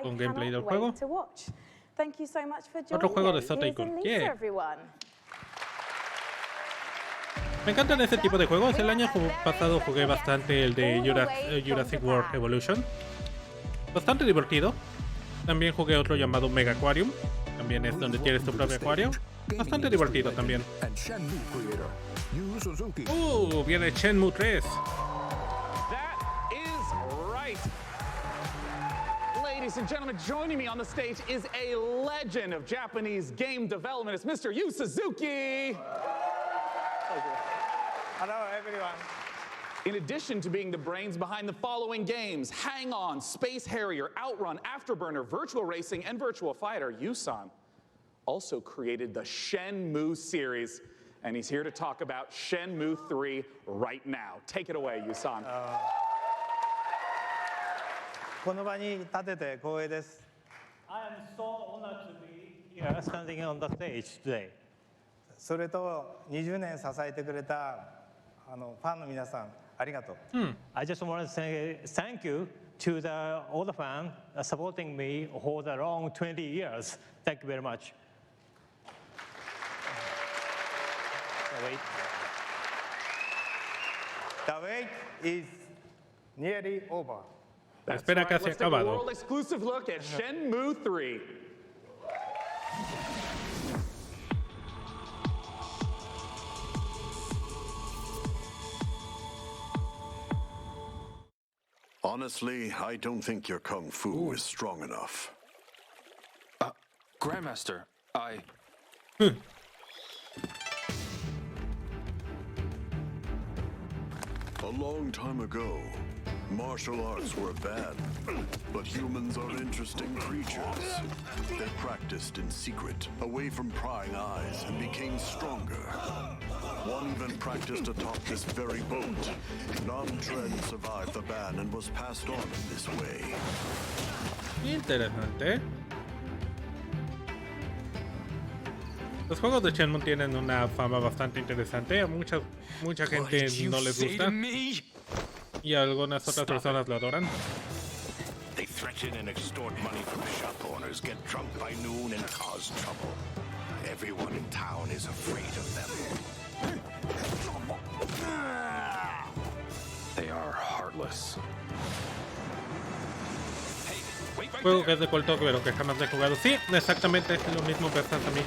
con gameplay del juego. To watch. Thank you so much for joining Otro juego de us. Tycoon. Here's Lisa, everyone. Me encantan ese tipo de juegos. El año pasado jugué bastante el de Jurassic World Evolution. Bastante divertido. También jugué otro llamado Mega Aquarium. También es donde tienes tu propio acuario. Bastante divertido también. Viene Shenmue 3. That is right. Ladies and gentlemen, joining me on the stage is a legend of Japanese game development. It's Mr. Yu Suzuki. Hello, everyone. In addition to being the brains behind the following games, Hang On, Space Harrier, Outrun, Afterburner, Virtual Racing, and Virtual Fighter, Yusan also created the Shenmue series, and he's here to talk about Shenmue 3 right now. Take it away, Yusan. この場に立てて光栄です。I am so honored to be here standing on the stage today. それと20年支えてくれたファンの皆さんありがとう。I just want to say thank you to all the fans supporting me for the long 20 years. Thank you very much. The wait is nearly over. Espera que se ha acabado. World exclusive look at Shenmue 3. Honestly, I don't think your kung fu is strong enough. Grandmaster, I... A long time ago, martial arts were bad, but humans are interesting creatures. They practiced in secret, away from prying eyes, and became stronger. One even practiced atop this very boat. Nam-Tren survived the ban and was passed on in this way. Interesante. Los juegos de Shenmue tienen una fama bastante interesante. A mucha gente no les gusta. Y algunas otras personas lo adoran. They threaten and extort money from shop owners, get drunk by noon, and cause trouble. Everyone in town is afraid of them. They are heartless. Juego que es de culto, pero que jamás he jugado. Sí, exactamente, es lo mismo que pasa a mí.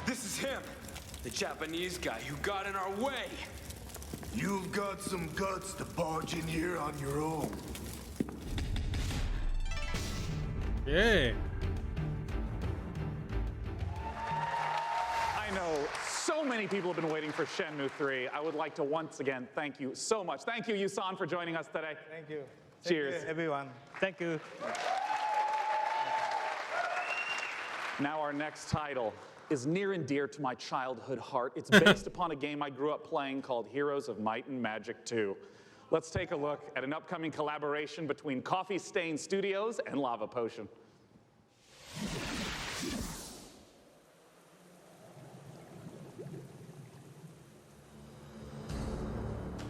This is him, the Japanese guy who got in our way. You've got some guts to barge in here on your own. Yeah. I know so many people have been waiting for Shenmue 3. I would like to once again thank you so much. Thank you, Yusan, for joining us today. Thank you. Cheers. Thank you, everyone. Thank you. Now our next title is near and dear to my childhood heart. It's based upon a game I grew up playing called Heroes of Might and Magic 2. Let's take a look at an upcoming collaboration between Coffee Stain Studios and Lava Potion.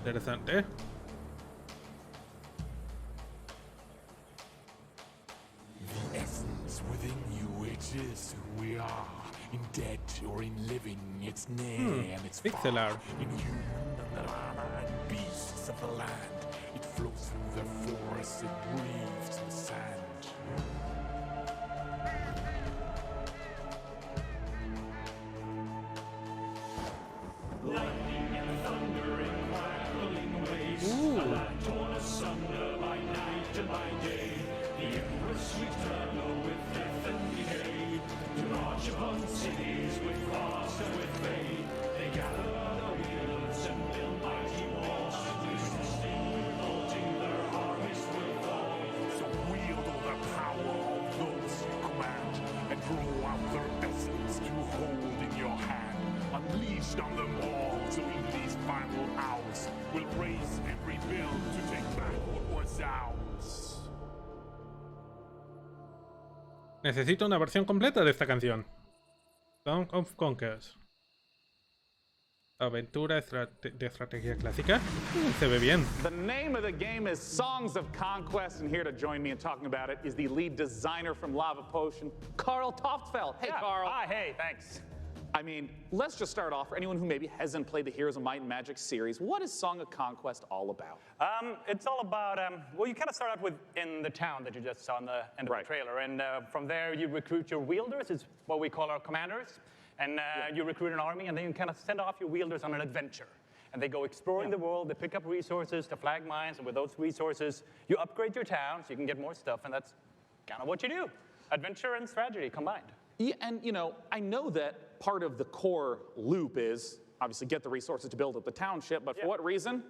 Interesante. The essence within you, it is who we are. In dead or in living, it's near and it's pixel far. art. In human and beasts of the land, it flows through the forests, it breathes in the sand. Lightning and thunder and crackling waves, a land torn asunder by night and by day. The Empress eternal with death and decay, to march upon cities with frost and with fade. They gather the wheels and build mighty walls, resisting, revolting, their armies will fall. So wield all the power of those you command, and draw out their essence to hold in your hand. Unleashed on them all, so in these final hours, we'll raise and rebuild to take back what was ours. Necesito una versión completa de esta canción. Song of Conquest. Aventura de estrategia clásica. Se ve bien. The name of the game is Songs of Conquest, and here to join me in talking about it is the lead designer from Lava Potion, Carl Toftfeld. Hey, Carl. Hi, hey, thanks. I mean, let's just start off for anyone who maybe hasn't played the Heroes of Might and Magic series. What is Song of Conquest all about? It's all about, well, you kind of start out with in the town that you just saw in the end of the trailer. And from there, you recruit your wielders. It's what we call our commanders. And you recruit an army, and then you kind of send off your wielders on an adventure. And they go exploring the world. They pick up resources to flag mines. And with those resources, you upgrade your town so you can get more stuff. And that's kind of what you do. Adventure and strategy combined. Yeah, and you know, I know that part of the core loop is obviously get the resources to build up the township, but for what reason?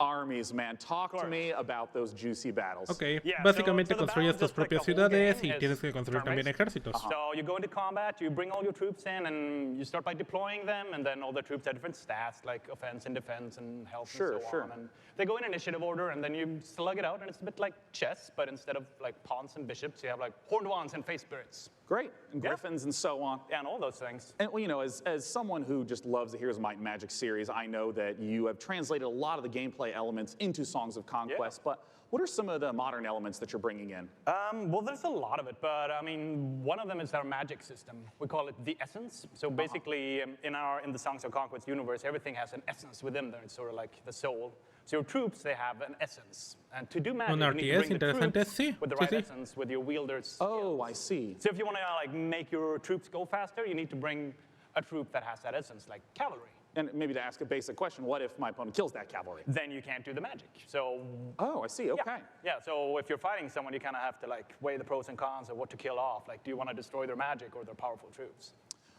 Armies, man. Talk to me about those juicy battles. Ok, básicamente construyes tus propias ciudades y tienes que construir también ejércitos. So you go into combat, you bring all your troops in, and you start by deploying them, and then all the troops have different stats, like offense and defense and health and so on. And they go in initiative order, and then you slug it out, and it's a bit like chess, but instead of like pawns and bishops, you have like horned wands and face spirits. Great, and griffins and so on. Yeah, and all those things. And well, you know, as someone who just loves the Heroes of Might and Magic series, I know that you have translated a lot of the gameplay elements into Songs of Conquest, but what are some of the modern elements that you're bringing in? Well, there's a lot of it, but I mean, one of them is our magic system. We call it the essence. So basically, in the Songs of Conquest universe, everything has an essence within there. It's sort of like the soul. So your troops, they have an essence. And to do magic, you need to bring the troops with the right essence, with your wielders. Oh, I see. So if you want to like make your troops go faster, you need to bring a troop that has that essence, like cavalry. And maybe to ask a basic question, what if my opponent kills that cavalry? Then you can't do the magic. So. Oh, I see. Okay. Yeah. So if you're fighting someone, you kind of have to like weigh the pros and cons of what to kill off. Like, do you want to destroy their magic or their powerful troops?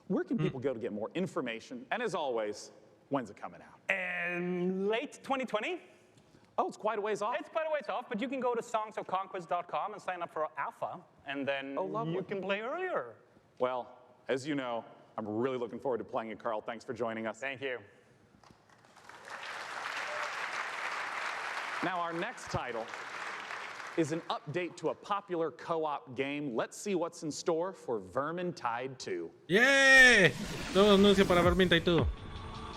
Where can people go to get more information? And as always, when's it coming out? Late 2020. Oh, it's quite a ways off. It's quite a ways off, but you can go to songsofconquest.com and sign up for alpha, and then you can play earlier. Well, as you know, I'm really looking forward to playing it, Carl. Thanks for joining us. Thank you. Now, our next title is an update to a popular co-op game. Let's see what's in store for Vermintide 2. ¡Yeah! Nuevo anuncio para Vermintide 2.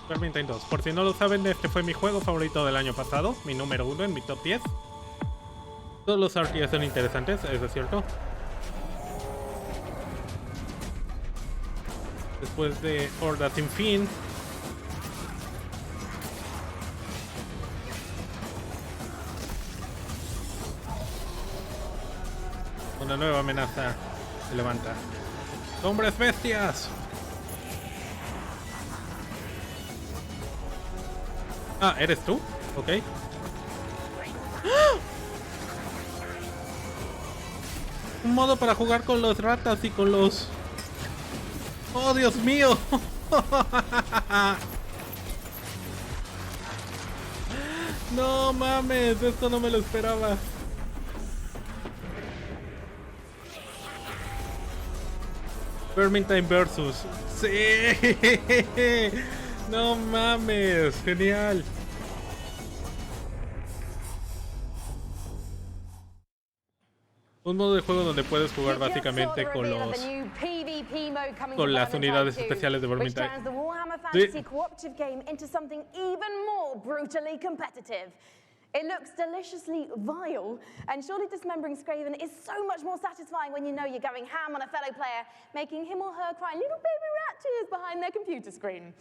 Vermintide 2. Por si no lo saben, este fue mi juego favorito del año pasado, mi número 1 en mi top 10. Todos los RTS son interesantes, eso es cierto. Después de Horda Sin Fin, una nueva amenaza se levanta. ¡Hombres bestias! Ah, ¿eres tú? Ok. Un modo para jugar con los ratas y con los... ¡Oh, Dios mío! No mames, esto no me lo esperaba. Vermintide versus. ¡Sí! No mames, genial. Un modo de juego donde puedes jugar básicamente con las unidades especiales de Vermintide. Sí. It looks deliciously vile, and surely dismembering Scraven is so much more satisfying when you know you're going ham on a fellow player, making him or her cry little baby rat tears behind their computer screen.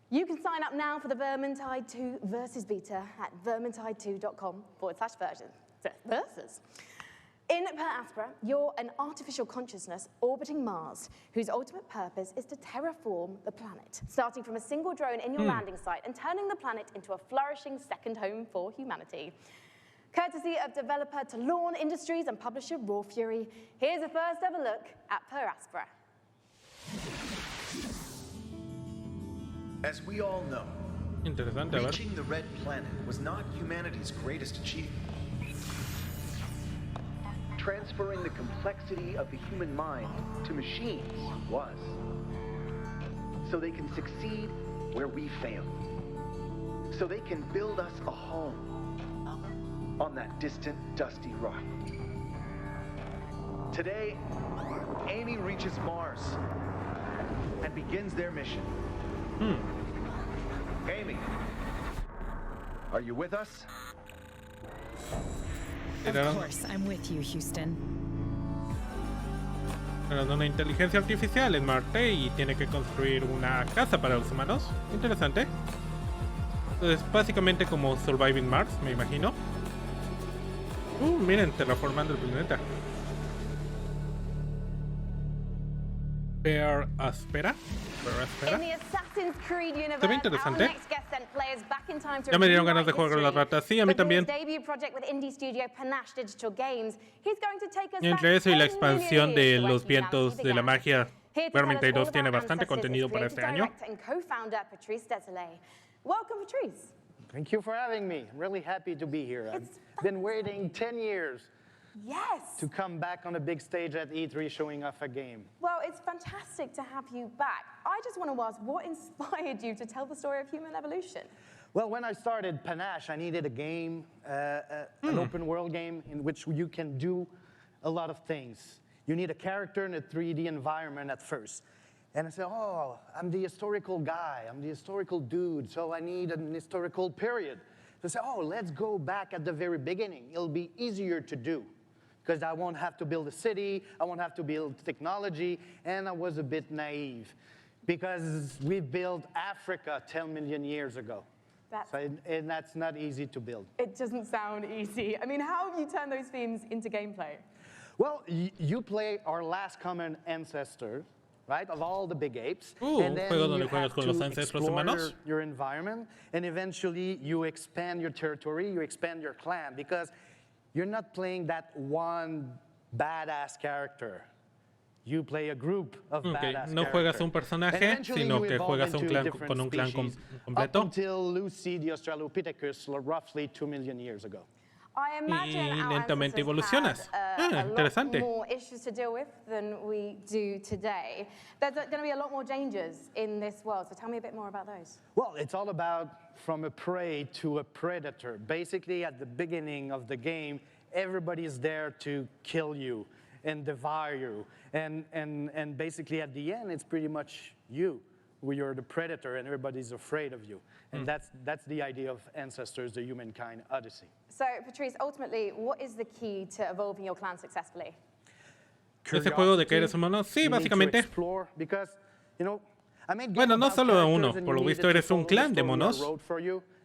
You can sign up now for the Vermintide 2 Versus beta at vermintide2.com/versus. In Per Aspera, you're an artificial consciousness orbiting Mars, whose ultimate purpose is to terraform the planet, starting from a single drone in your landing site and turning the planet into a flourishing second home for humanity. Courtesy of developer Talon Industries and publisher Raw Fury, here's a first ever look at Per Aspera. As we all know, reaching the Red Planet was not humanity's greatest achievement. Transferring the complexity of the human mind to machines was. So they can succeed where we failed. So they can build us a home on that distant, dusty rock. Today, Amy reaches Mars and begins their mission. Amy, are you with us? Of course, I'm with you, Houston. Pero una inteligencia artificial en Marte y tiene que construir una casa para los humanos. Interesante. Es básicamente como Surviving Mars, me imagino. Miren, terraformando el planeta. Per Aspera. In the Assassin's Creed universe, Se ve interesante. our next guest sent players back in time to Ya me dieron ganas rewrite de jugar con las history. ratas. Sí, a mí But también. his debut project with indie studio Panache Digital Games, he's going to take us Y entre back eso y la 10 expansión million de years to los when vientos humanity de la began. magia, Here to tell us Vermintide all 2 tiene about bastante Ancestors contenido is para este creative año. director and co-founder Patrice Desolé. Welcome, Patrice. Thank you for having me. I'm really happy to be here. I've been waiting 10 years to come back on a big stage at E3 showing off a game. Well, it's fantastic to have you back. I just want to ask, what inspired you to tell the story of human evolution? Well, when I started Panache, I needed a game, an open world game in which you can do a lot of things. You need a character in a 3D environment at first. And I said, oh, I'm the historical guy, I'm the historical dude, so I need an historical period. So I said, oh, let's go back at the very beginning. It'll be easier to do, because I won't have to build a city, I won't have to build technology, and I was a bit naive, because we built Africa 10 million years ago. And that's not easy to build. It doesn't sound easy. I mean, how have you turned those themes into gameplay? Well, you play our last common ancestor, right, of all the big apes. And then you have to explore your environment, and eventually you expand your territory, you expand your clan, because you're not playing that one badass character. You play a group of badass no juegas un personaje, sino que juegas un clan con un clan completo. Up until Lucy the Australopithecus, roughly 2 million years ago. I imagine Y lentamente evolucionas. Interesante. More issues to deal with than we do today. There's going to be a lot more dangers in this world, so tell me a bit more about those. Well, it's all about from a prey to a predator. Basically, at the beginning of the game, everybody is there to kill you and devour you. And basically, at the end, it's pretty much you, where you're the predator and everybody's afraid of you. And that's the idea of Ancestors, the Humankind Odyssey. So, Patrice, ultimately, what is the key to evolving your clan successfully? Ese juego de que eres humano, sí, básicamente. Because, you know, I made bueno, no solo uno, por lo visto eres un clan de monos.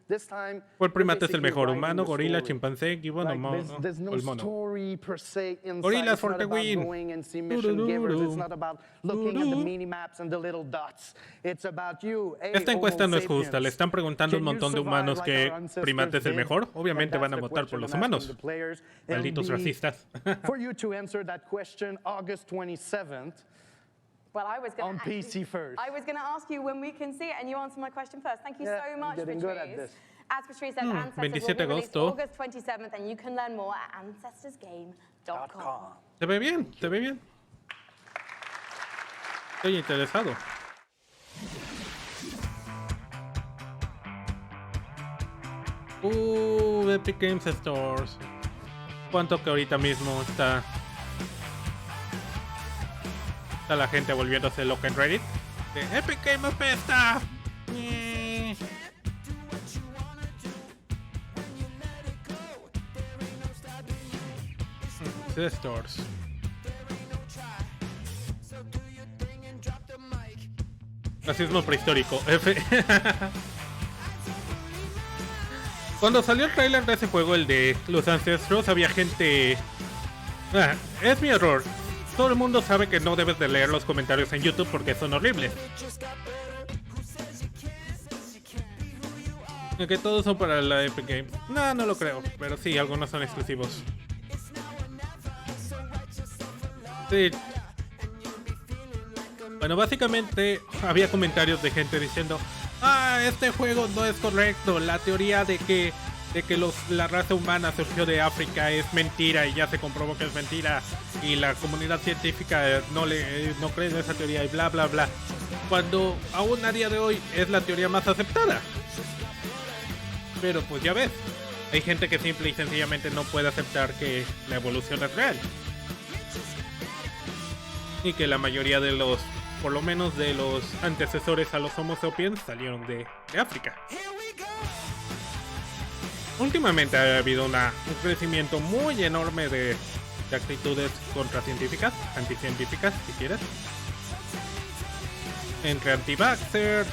This time, ¿Cuál primate es el mejor? ¿Humano, gorila, chimpancé, gibbon o mono? there's no story per se inside. Gorilas It's for not the about win. going and see mission givers. It's not about looking at the mini maps and the little dots. It's about you. Hey, Esta encuesta no es Homo justa. Le sapiens, están preguntando a un can you montón de survive humanos like que our ancestors primate es el did? mejor. And Obviamente that's van a the votar por question los I'm asking humanos. the players. It'll Malditos be racistas. for you to answer that question August 27th. Well, I was going on PC first. I was going to ask you when we can see it, and you answered my question first. Thank you so much, getting good at Patrice. this. As Patrice says, Ancestors will be 27 released agosto. August 27th, and you can learn more at ancestorsgame.com. Se ve bien, se ve bien. Estoy interesado. Epic Games Stores. ¿Cuánto que ahorita mismo está la gente volviéndose loca en Reddit? De Epic Games apesta. Stores. Racismo prehistórico. Cuando salió el trailer de ese juego, el de los ancestros, había gente... es mi error. Todo el mundo sabe que no debes de leer los comentarios en YouTube porque son horribles. Que todos son para la Epic Games. No, no lo creo. Pero sí, algunos son exclusivos. Sí. Bueno, básicamente había comentarios de gente diciendo: este juego no es correcto. La teoría de que la raza humana surgió de África es mentira y ya se comprobó que es mentira. Y la comunidad científica no cree en esa teoría y bla bla bla. Cuando aún a día de hoy es la teoría más aceptada. Pero pues ya ves, hay gente que simple y sencillamente no puede aceptar que la evolución es real. Y que la mayoría de los, por lo menos de los antecesores a los Homo sapiens, salieron de África. Últimamente ha habido un crecimiento muy enorme de actitudes contracientíficas, anticientíficas, si quieres. Entre anti-vaxxers,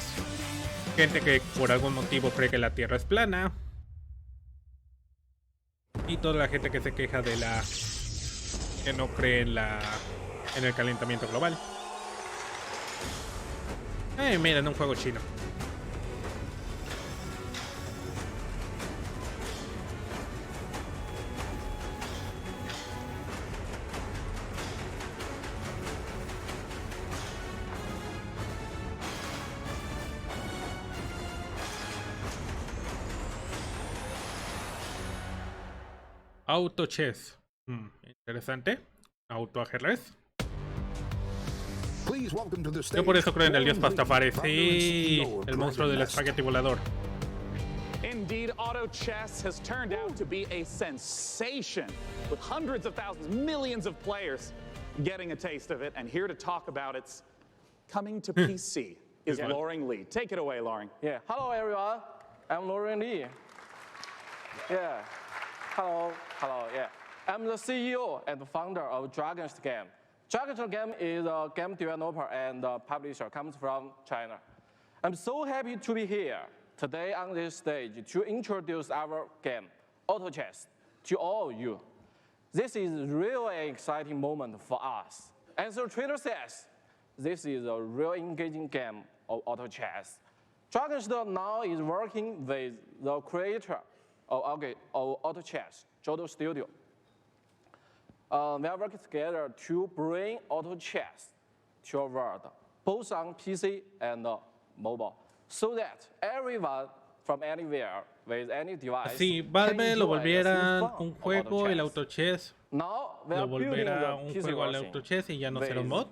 gente que por algún motivo cree que la Tierra es plana. Y toda la gente que se queja de que no cree en el calentamiento global. Miren, un juego chino. Auto chess. Interesante. Auto ajedrez. Yo por eso creo en el dios Pastafari. Sí, el monstruo del espagueti volador. Indeed, auto chess has turned out to be a sensation, with hundreds of thousands, millions of players getting a taste of it. And here to talk about its coming to PC is Loring Lee. Take it away, Loring. Yeah. Hello, everyone. I'm Loring Lee. Yeah. Hello. Yeah. I'm the CEO and founder of Dragon's Game. Dragon's Game is a game developer and publisher, comes from China. I'm so happy to be here today on this stage to introduce our game, Auto Chess, to all of you. This is really an exciting moment for us. As the trailer says, this is a real engaging game of Auto Chess. Dragon's now is working with the creator of Auto Chess, Jodo Studio. We are working together to bring auto chess to our world, both on PC and mobile, so that everyone from anywhere with any device. Si Valve lo volviera un juego, el auto chess lo volviera un juego al auto chess y ya no será un mod.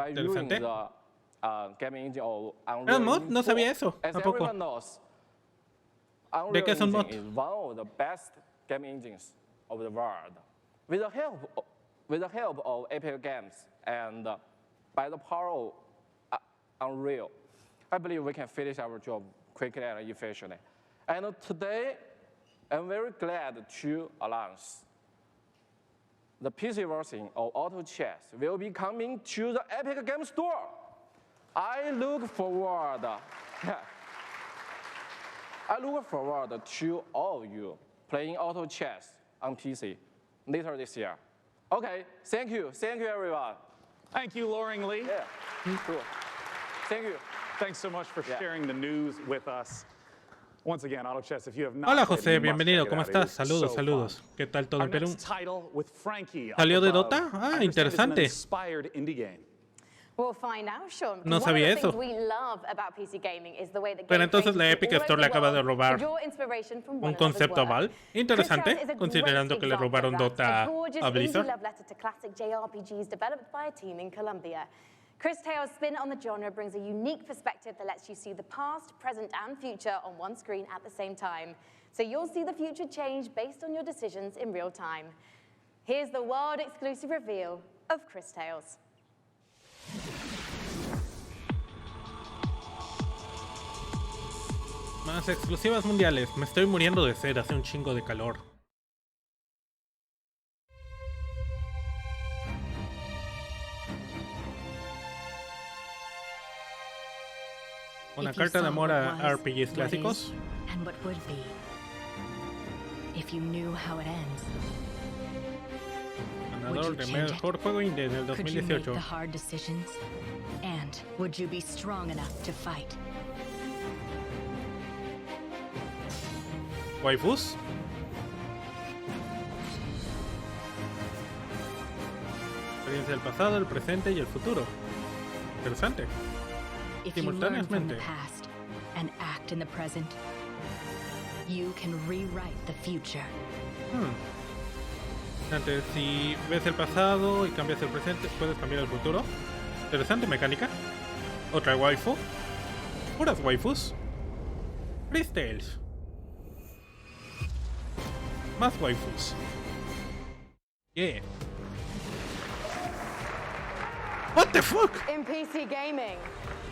Interesante. ¿Es un mod? No sabía eso. Tampoco. ¿De qué es un mod? Is one of the best game engines of the world. With the help of Epic Games and by the power of Unreal, I believe we can finish our job quickly and efficiently. And today, I'm very glad to announce the PC version of Auto Chess will be coming to the Epic Games Store. I look forward. I look forward to all of you playing auto chess on PC later this year. Okay, thank you everyone. Thank you, Loring Lee. Yeah, cool. Thank you. Thanks so much for sharing the news with us. Once again, Auto Chess, if you have not Hola played, José, you must bienvenido, check it ¿cómo out. It estás? is Saludos, so saludos. fun. ¿Qué tal todo Our el Perú? next title with Frankie up ¿Salió de above, Dota? Ah, I understand interesante. it's an inspired indie game. We'll find out, Sean. No One sabía of the eso. things we love about PC gaming is the way that Pero game entonces la creators Epic all Store over le the acaba de world robar draw inspiration from one un another's concepto a work. Val. Interesante, Chris is a considerando great que le example robaron of that. Dota A gorgeous a indie Blizzard. love letter to classic JRPGs developed by a team in Colombia. Chris Tale's spin on the genre brings a unique perspective that lets you see the past, present, and future on one screen at the same time. So you'll see the future change based on your decisions in real time. Here's the world exclusive reveal of Chris Tales. Más exclusivas mundiales. Me estoy muriendo de sed, hace un chingo de calor. Una carta de amor a RPGs clásicos. And what would be if you knew how it ends. Ganador de mejor juego indie del Could you make 2018. the hard decisions? And would you be strong enough to fight? Waifus. Experiencia del pasado, el presente y el futuro. Interesante. If you learn from the Simultáneamente. past and act in the present, you can rewrite the future. Interesante. Si ves el pasado y cambias el presente, puedes cambiar el futuro. Interesante mecánica. Otra waifu. Puras waifus. Freestyles. Más waifus. Yeah. What the fuck? In PC gaming,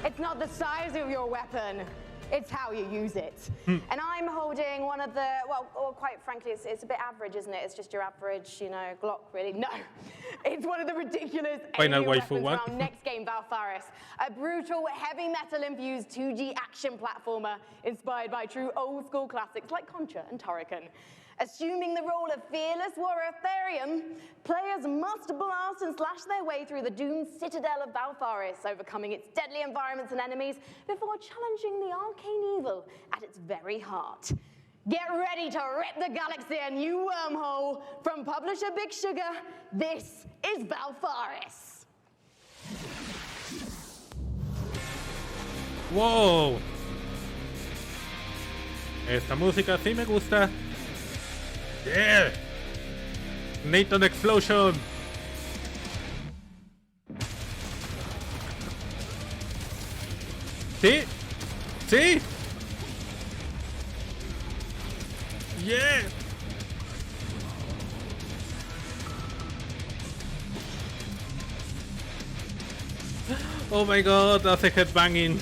it's not the size of your weapon, it's how you use it. And I'm holding one of the, well, quite frankly, it's a bit average, isn't it? It's just your average, you know, Glock, really. No, it's one of the ridiculous Final alien waifu weapons one. from our next game, Valfaris. A brutal, heavy metal-infused 2G action platformer inspired by true old-school classics like Contra and Turrican. Assuming the role of fearless warrior Therian, players must blast and slash their way through the doomed citadel of Valfaris, overcoming its deadly environments and enemies before challenging the arcane evil at its very heart. Get ready to rip the galaxy a new wormhole. From publisher Big Sugar, this is Valfaris. Wow. Esta música sí me gusta. Yeah. Nathan Explosion. Sí. Sí. Yeah. Oh my god, hace headbanging.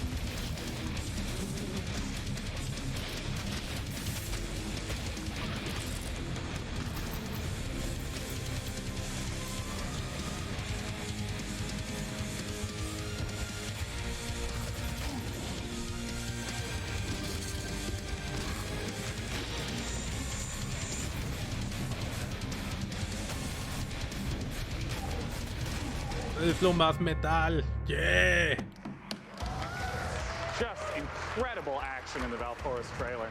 Es lo más metal. Yeah. Just incredible action in the Valfaris trailer.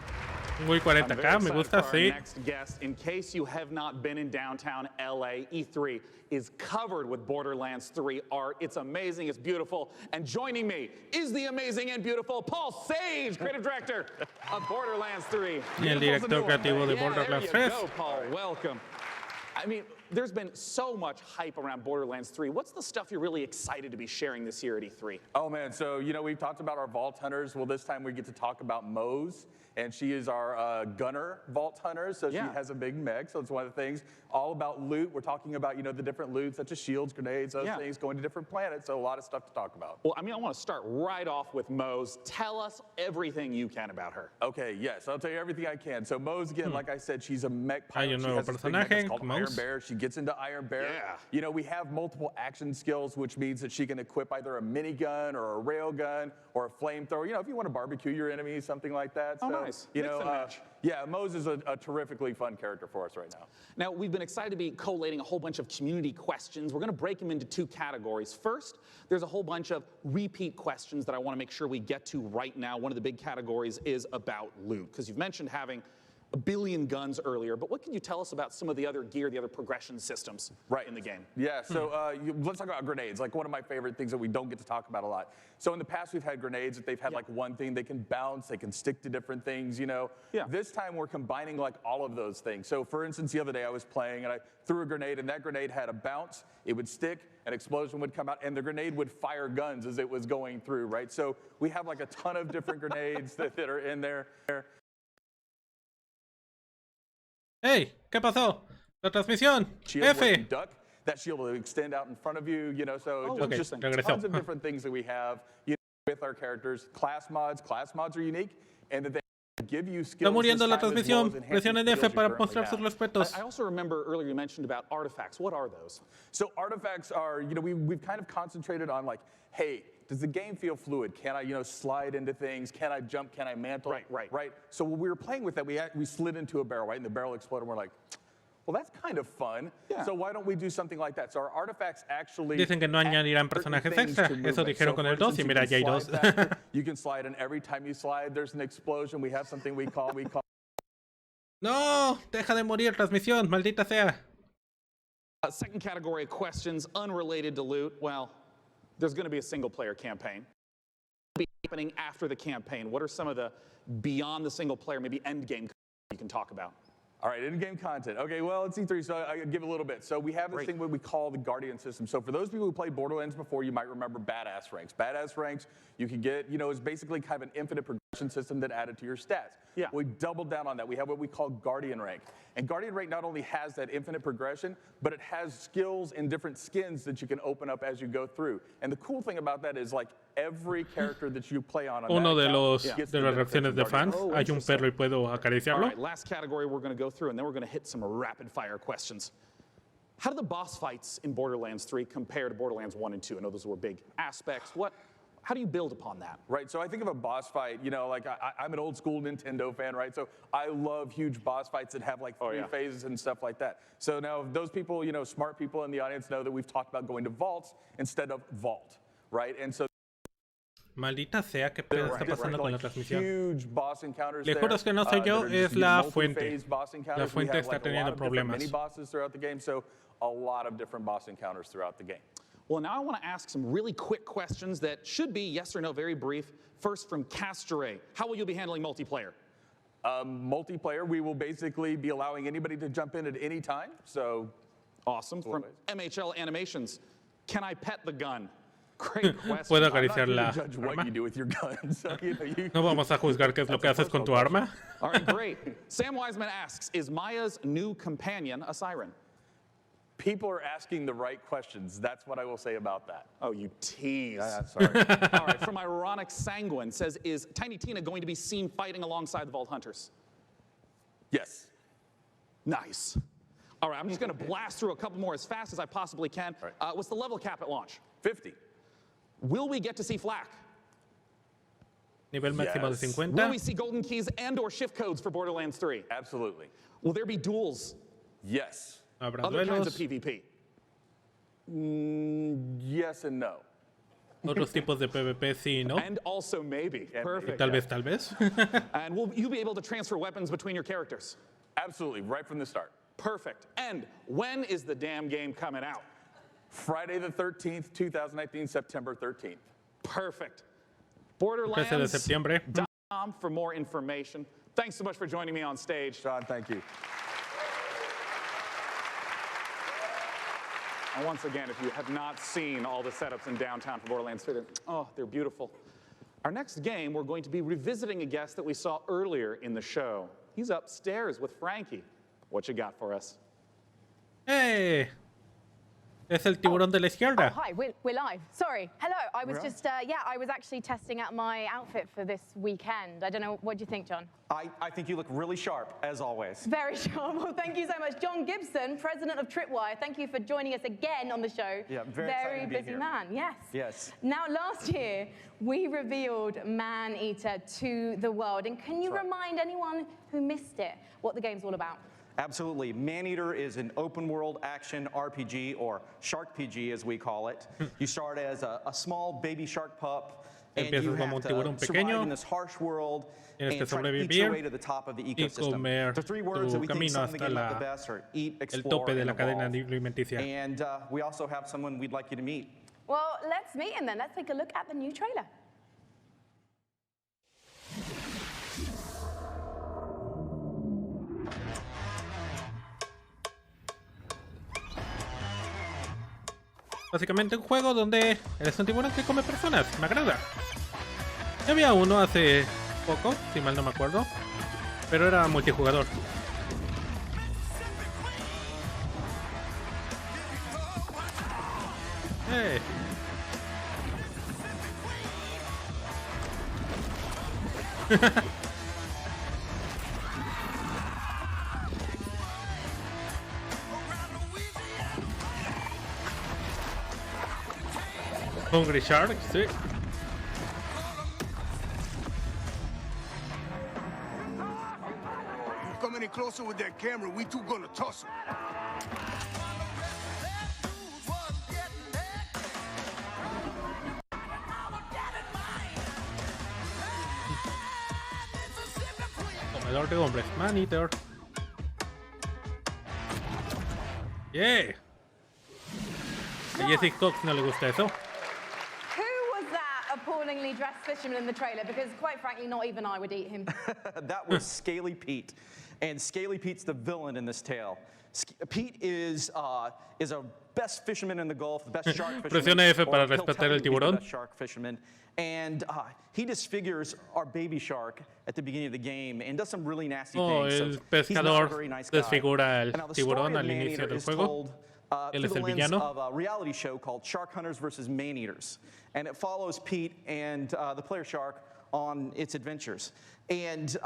Muy 40k, me gusta, for sí. our next guest. In case you have not been in downtown LA, E3 is covered with Borderlands 3 art. It's amazing, it's beautiful. And joining me is the amazing and beautiful Paul Sage, creative director of Borderlands 3. Y el director creativo de Borderlands 3. Go, Paul, welcome. I mean, there's been so much hype around Borderlands 3. What's the stuff you're really excited to be sharing this year at E3? Oh man, so we've talked about our Vault Hunters. Well, this time we get to talk about Mose, and she is our gunner Vault Hunter, so she has a big mech, so it's one of the things. All about loot. We're talking about, the different loot, such as shields, grenades, those things, going to different planets, so a lot of stuff to talk about. Well, I want to start right off with Mose. Tell us everything you can about her. Okay, yes, I'll tell you everything I can. So Mose, again, like I said, she's a mech Hay pilot. un She nuevo has this big mech, it's personaje, called Mose. Iron Bear. She gets into Iron Bear. Yeah. You know, we have multiple action skills, which means that she can equip either a minigun or a railgun or a flamethrower. You know, if you want to barbecue your enemies, something like that. Oh, so, nice. You Mix know, and match. yeah, Mose is a terrifically fun character for us right now. Now, we've been excited to be collating a whole bunch of community questions. We're going to break them into two categories. First, there's a whole bunch of repeat questions that I want to make sure we get to right now. One of the big categories is about loot, because you've mentioned having a billion guns earlier, but what can you tell us about some of the other gear, the other progression systems in the game? Yeah, so let's talk about grenades, like one of my favorite things that we don't get to talk about a lot. So in the past, we've had grenades that they've had like one thing, they can bounce, they can stick to different things, you know. Yeah. This time we're combining like all of those things. So for instance, the other day I was playing and I threw a grenade and that grenade had a bounce, it would stick, an explosion would come out, and the grenade would fire guns as it was going through, right? So we have like a ton of different grenades that are in there. Hey, ¿qué pasó? La transmisión. Shield where you F. duck, that shield will extend out in front of you, you know, so okay, just regresó. tons of different things that we have, you know, with our characters. Class mods are unique, and that they give you skills. Está muriendo la this time as transmisión. well as enhancing Presionen skills F you para currently mostrar sus have. respetos. I also remember earlier you mentioned about artifacts. What are those? So artifacts are, you know, we've kind of concentrated on like, hey, does the game feel fluid? Can I, you know, slide into things? Can I jump? Can I mantle? Right. So when we were playing with that, we slid into a barrel, right? And the barrel exploded, and we're like, well, that's kind of fun. Yeah. So why don't we do something like that? So our artifacts actually Dicen que no añadirán personajes extra. Eso dijeron con el 2 y mira, ya hay 2. You can slide, and every time you slide, there's an explosion. We have something we call. No, deja de morir transmisión, maldita sea. Second category of questions unrelated to loot. Well, there's going to be a single-player campaign. What will be happening after the campaign? What are some of the beyond the single-player, maybe end-game you can talk about? All right, in-game content. Okay, well, it's E3, so I'll give a little bit. So we have this thing what we call the Guardian system. So for those people who played Borderlands before, you might remember Badass Ranks. Badass Ranks, you can get, you know, it's basically kind of an infinite progression system that added to your stats. Yeah. We doubled down on that. We have what we call Guardian Rank. And Guardian Rank not only has that infinite progression, but it has skills and different skins that you can open up as you go through. And the cool thing about that is, like, every character that you play on Uno de las las reacciones de fans, hay un perro y puedo All acariciarlo. right, last category we're going to go through, and then we're going to hit some rapid-fire questions. How do the boss fights in Borderlands 3 compare to Borderlands 1 and 2? I know those were big aspects. How do you build upon that? Right, so I think of a boss fight, you know, like I'm an old school Nintendo fan, right? So I love huge boss fights that have like three phases and stuff like that. So now those people, you know, smart people in the audience know that we've talked about going to vaults instead of vault, right? And so Maldita sea, qué pedo está pasando con la transmisión. huge boss encounters Le juro que no soy yo, es la fuente. La fuente está teniendo problemas. Many bosses throughout the game, so a lot of different boss encounters throughout the game. Well, now I want to ask some really quick questions that should be yes or no, very brief. First, from Castere, how will you be handling multiplayer? Multiplayer, we will basically be allowing anybody to jump in at any time, so... Awesome. From MHL Animations, can I pet the gun? Great question. ¿Puedo acariciar la judge what arma? you do with your gun, so, you know, No vamos a juzgar qué es lo que haces con tu arma. All right, great. Sam Wiseman asks, is Maya's new companion a siren? People are asking the right questions. That's what I will say about that. Oh, you tease. Sorry. All right, from Ironic Sanguine says, is Tiny Tina going to be seen fighting alongside the Vault Hunters? Yes. Nice. All right, I'm just going to blast through a couple more as fast as I possibly can. Right. What's the level cap at launch? 50. Will we get to see Flak? Nivel máximo de 50. Will we see golden keys and or shift codes for Borderlands 3? Absolutely. Will there be duels? Yes. Habrá Other kinds of duelos. PvP? Yes and no. Otros tipos de PvP sí y no. And also maybe. Perfect. Tal vez, tal vez. And will you be able to transfer weapons between your characters? Absolutely, right from the start. Perfect. And when is the damn game coming out? Friday the 13th, 2019, September 13th. Perfect. 13 de Borderlands.com septiembre. for more information. Thanks so much for joining me on stage. Sean, thank you. And once again, if you have not seen all the setups in downtown for Borderlands 3, they're beautiful. Our next game, we're going to be revisiting a guest that we saw earlier in the show. He's upstairs with Frankie. What you got for us? Hey. Es el tiburón de la izquierda. Oh, hi, we're live. Sorry. Hello. I was We're just, I was actually testing out my outfit for this weekend. I don't know, what do you think, John? I think you look really sharp, as always. Very sharp. Well, thank you so much. John Gibson, president of Tripwire, thank you for joining us again on the show. Yeah, very excited to be busy here. man, yes. Yes. Now, last year, we revealed Man-Eater to the world. And can you remind anyone who missed it what the game's all about? Absolutely. Man-Eater is an open-world action RPG, or Shark PG as we call it. You start as a small baby shark pup, and you have to survive in this harsh world and try to eat your way to the top of the ecosystem. The three words that we think sum the game up the best are eat, explore, and evolve. And we also have someone we'd like you to meet. Well, let's meet him then. Let's take a look at the new trailer. Básicamente un juego donde eres un tiburón que come personas. Me agrada. Ya había uno hace poco, si mal no me acuerdo. Pero era multijugador. ¡Eh! Hungry Shark, sí. Come any closer with that camera, we two gonna toss him. Comedor de hombres, Man-Eater. Yeah. A Jessica Cox no le gusta eso. Who was that appallingly dressed fisherman in the trailer? Because quite frankly, not even I would eat him. That was Scaly Pete, and Scaly Pete's the villain in this tale. Pete is a best fisherman in the Gulf, the best shark fisherman. Presiona F para respetar el tiburón. Best shark fisherman, and he disfigures our baby shark at the beginning of the game and does some really nasty things. El so pescador he's not a very nice guy. desfigura al And now the tiburón story al of inicio Man-Eater del is juego. told Él through es the el lens villano. of a reality show called Shark Hunters versus Man-Eaters, and it follows Pete and the player shark on its adventures. And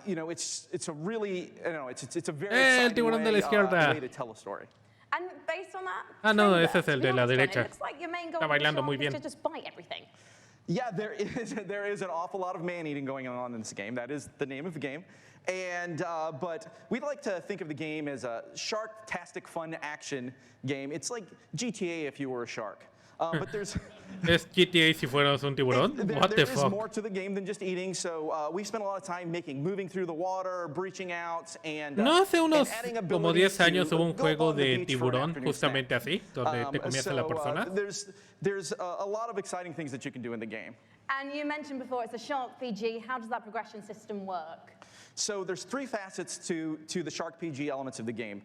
it's a really, it's a very exciting way to tell a story. And based on that, Ah, no, trailer, ese es el to be de la honest, John, derecha. it looks like your main goal Está of the bailando shark muy is bien. to just bite everything. Yeah, there is an awful lot of man-eating going on in this game. That is the name of the game. And but we'd like to think of the game as a shark-tastic fun action game. It's like GTA if you were a shark. But there's ¿Es GTA si fuéramos un tiburón? What the there is fuck? more to the game than just eating. So we spent a lot of time moving through the water, breaching out, and No hace unos and adding como abilities 10 años to hubo un go juego on the de beach for an tiburón afternoon justamente snack. así, donde te comías a la persona. There's a lot of exciting things that you can do in the game. And you mentioned before it's a shark PG. How does that progression system work? So there's three facets to the Shark PG elements of the game.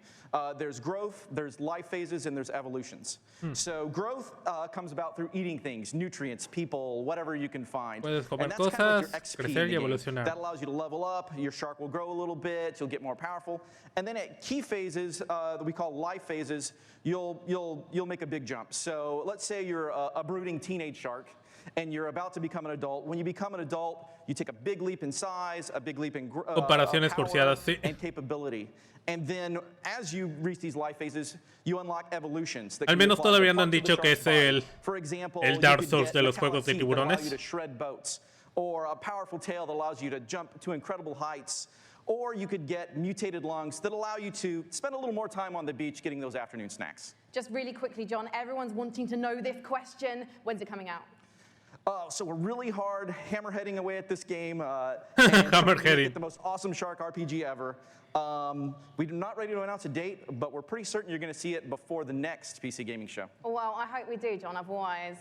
There's growth, there's life phases, and there's evolutions. So growth comes about through eating things, nutrients, people, whatever you can find. Puedes comer And that's kind of like your cosas, XP in crecer the y game. evolucionar. That allows you to level up, your shark will grow a little bit, you'll get more powerful. And then at key phases that we call life phases, you'll make a big jump. So let's say you're a brooding teenage shark, and you're about to become an adult. When you become an adult, you take a big leap in size, a big leap in Comparaciones forzadas, sí. and capability. And then as you reach these life phases, you unlock evolutions. Al menos todavía no han dicho que es el Dark Souls de los juegos de Allow you tiburones. to shred boats, or a powerful tail that allows you to jump to incredible heights, or you could get mutated lungs that allow you to spend a little more time on the beach getting those afternoon snacks. Just really quickly, John, everyone's wanting to know this question. When's it coming out? So we're really hard hammerheading away at this game. Hammerheading. Get the most awesome shark RPG ever. We're not ready to announce a date, but we're pretty certain you're going to see it before the next PC gaming show. Well, I hope we do, John. Otherwise,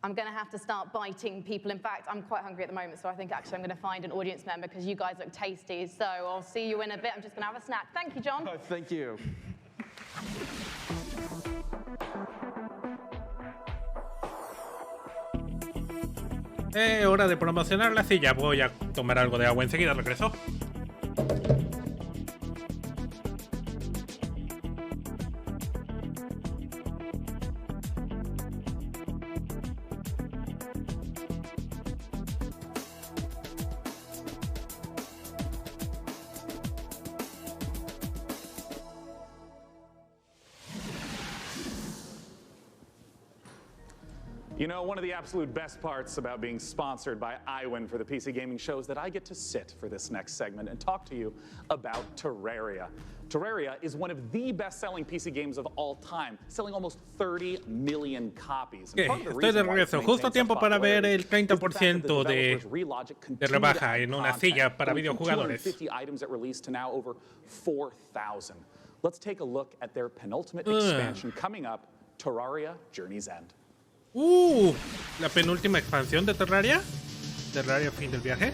I'm going to have to start biting people. In fact, I'm quite hungry at the moment, so I think actually I'm going to find an audience member because you guys look tasty. So I'll see you in a bit. I'm just going to have a snack. Thank you, John. Thank you. Hora de promocionarla, sí, ya voy a tomar algo de agua enseguida, regreso. You know, one of the absolute best parts about being sponsored by iWin for the PC Gaming Show is that I get to sit for this next segment and talk to you about Terraria. Terraria is one of the best-selling PC games of all time, selling almost 30 million copies. Estoy de regreso, justo a tiempo para ver el 30% de rebaja en una silla para videojugadores. 250 items that released to now over 4,000. Let's take a look at their penultimate expansion coming up, Terraria Journey's End. La penúltima expansión de Terraria. Terraria Fin del Viaje.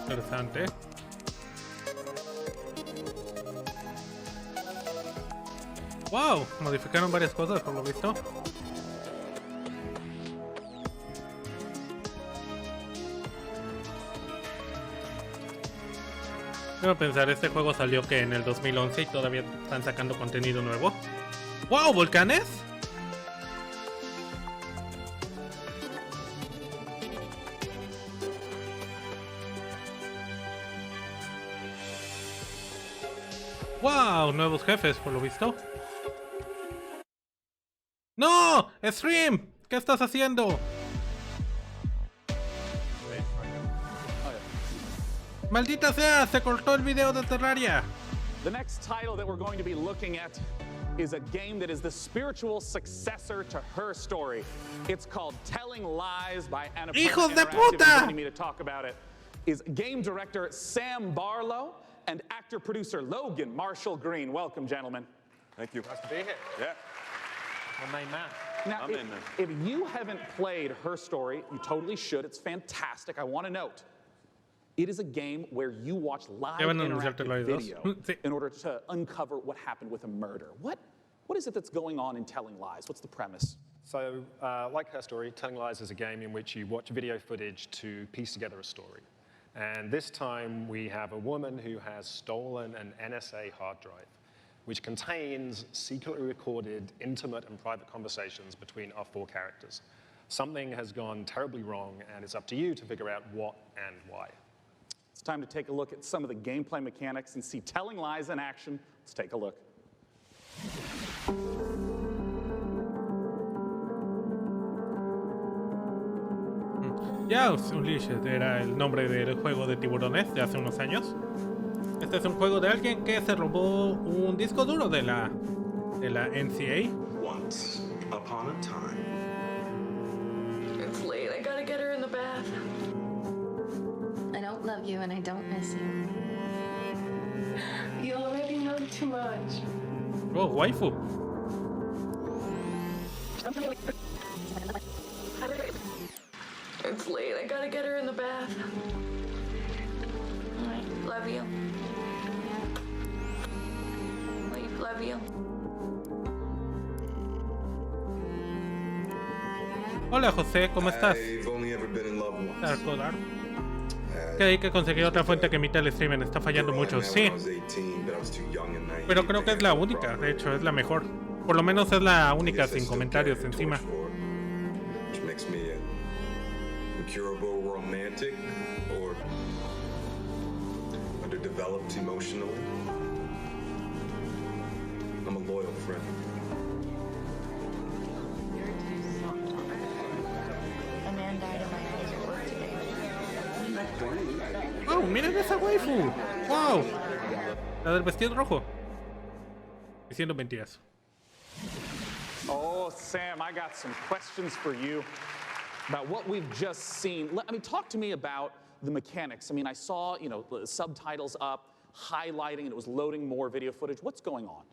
Interesante. Wow, modificaron varias cosas por lo visto. Quiero pensar, este juego salió que en el 2011 y todavía están sacando contenido nuevo. ¡Wow! ¿Volcanes? ¡Wow! Nuevos jefes, por lo visto. ¡No! ¡Stream! ¿Qué estás haciendo? ¡Maldita sea! ¡Se cortó el video de Terraria! The next title that we're going to be looking at is a game that is the spiritual successor to her story. It's called Telling Lies by Annapurna ¡Hijos de Interactive. puta! Joining me to talk about it is game director Sam Barlow and actor-producer Logan Marshall Green. Welcome, gentlemen. Thank you. Nice to be here. Yeah. My main man. Now, if you haven't played her story, you totally should. It's fantastic. I want to note, it is a game where you watch live interactive video in order to uncover what happened with a murder. What is it that's going on in Telling Lies? What's the premise? So, like her story, Telling Lies is a game in which you watch video footage to piece together a story. And this time we have a woman who has stolen an NSA hard drive, which contains secretly recorded, intimate and private conversations between our four characters. Something has gone terribly wrong, and it's up to you to figure out what and why. It's time to take a look at some of the gameplay mechanics and see Telling Lies in action. Let's take a look. Ya, Unleashed era el nombre del juego de tiburones de hace unos años. Este es un juego de alguien que se robó un disco duro de la NCA. Once upon a time. It's late. I gotta get her in the bath. I don't love you and I don't miss you. You already know too much. Oh, waifu. It's late. I gotta get her in the bath. Love you. Love you. Hola José, ¿cómo estás? Creí que conseguí otra fuente que emite el streaming. Está fallando mucho, sí. Pero creo que es la única, de hecho, es la mejor. Por lo menos es la única sin comentarios encima. Incurable romantic or underdeveloped emotionally. I'm a loyal friend. A man died in my house at work today. ¡Oh, miren esa waifu! ¡Wow! La del vestido rojo. Diciendo mentiras. Oh, Sam, I got some questions for you about what we've just seen. I mean, talk to me about the mechanics. I mean, I saw, the subtitles up, highlighting, and it was loading more video footage. What's going on?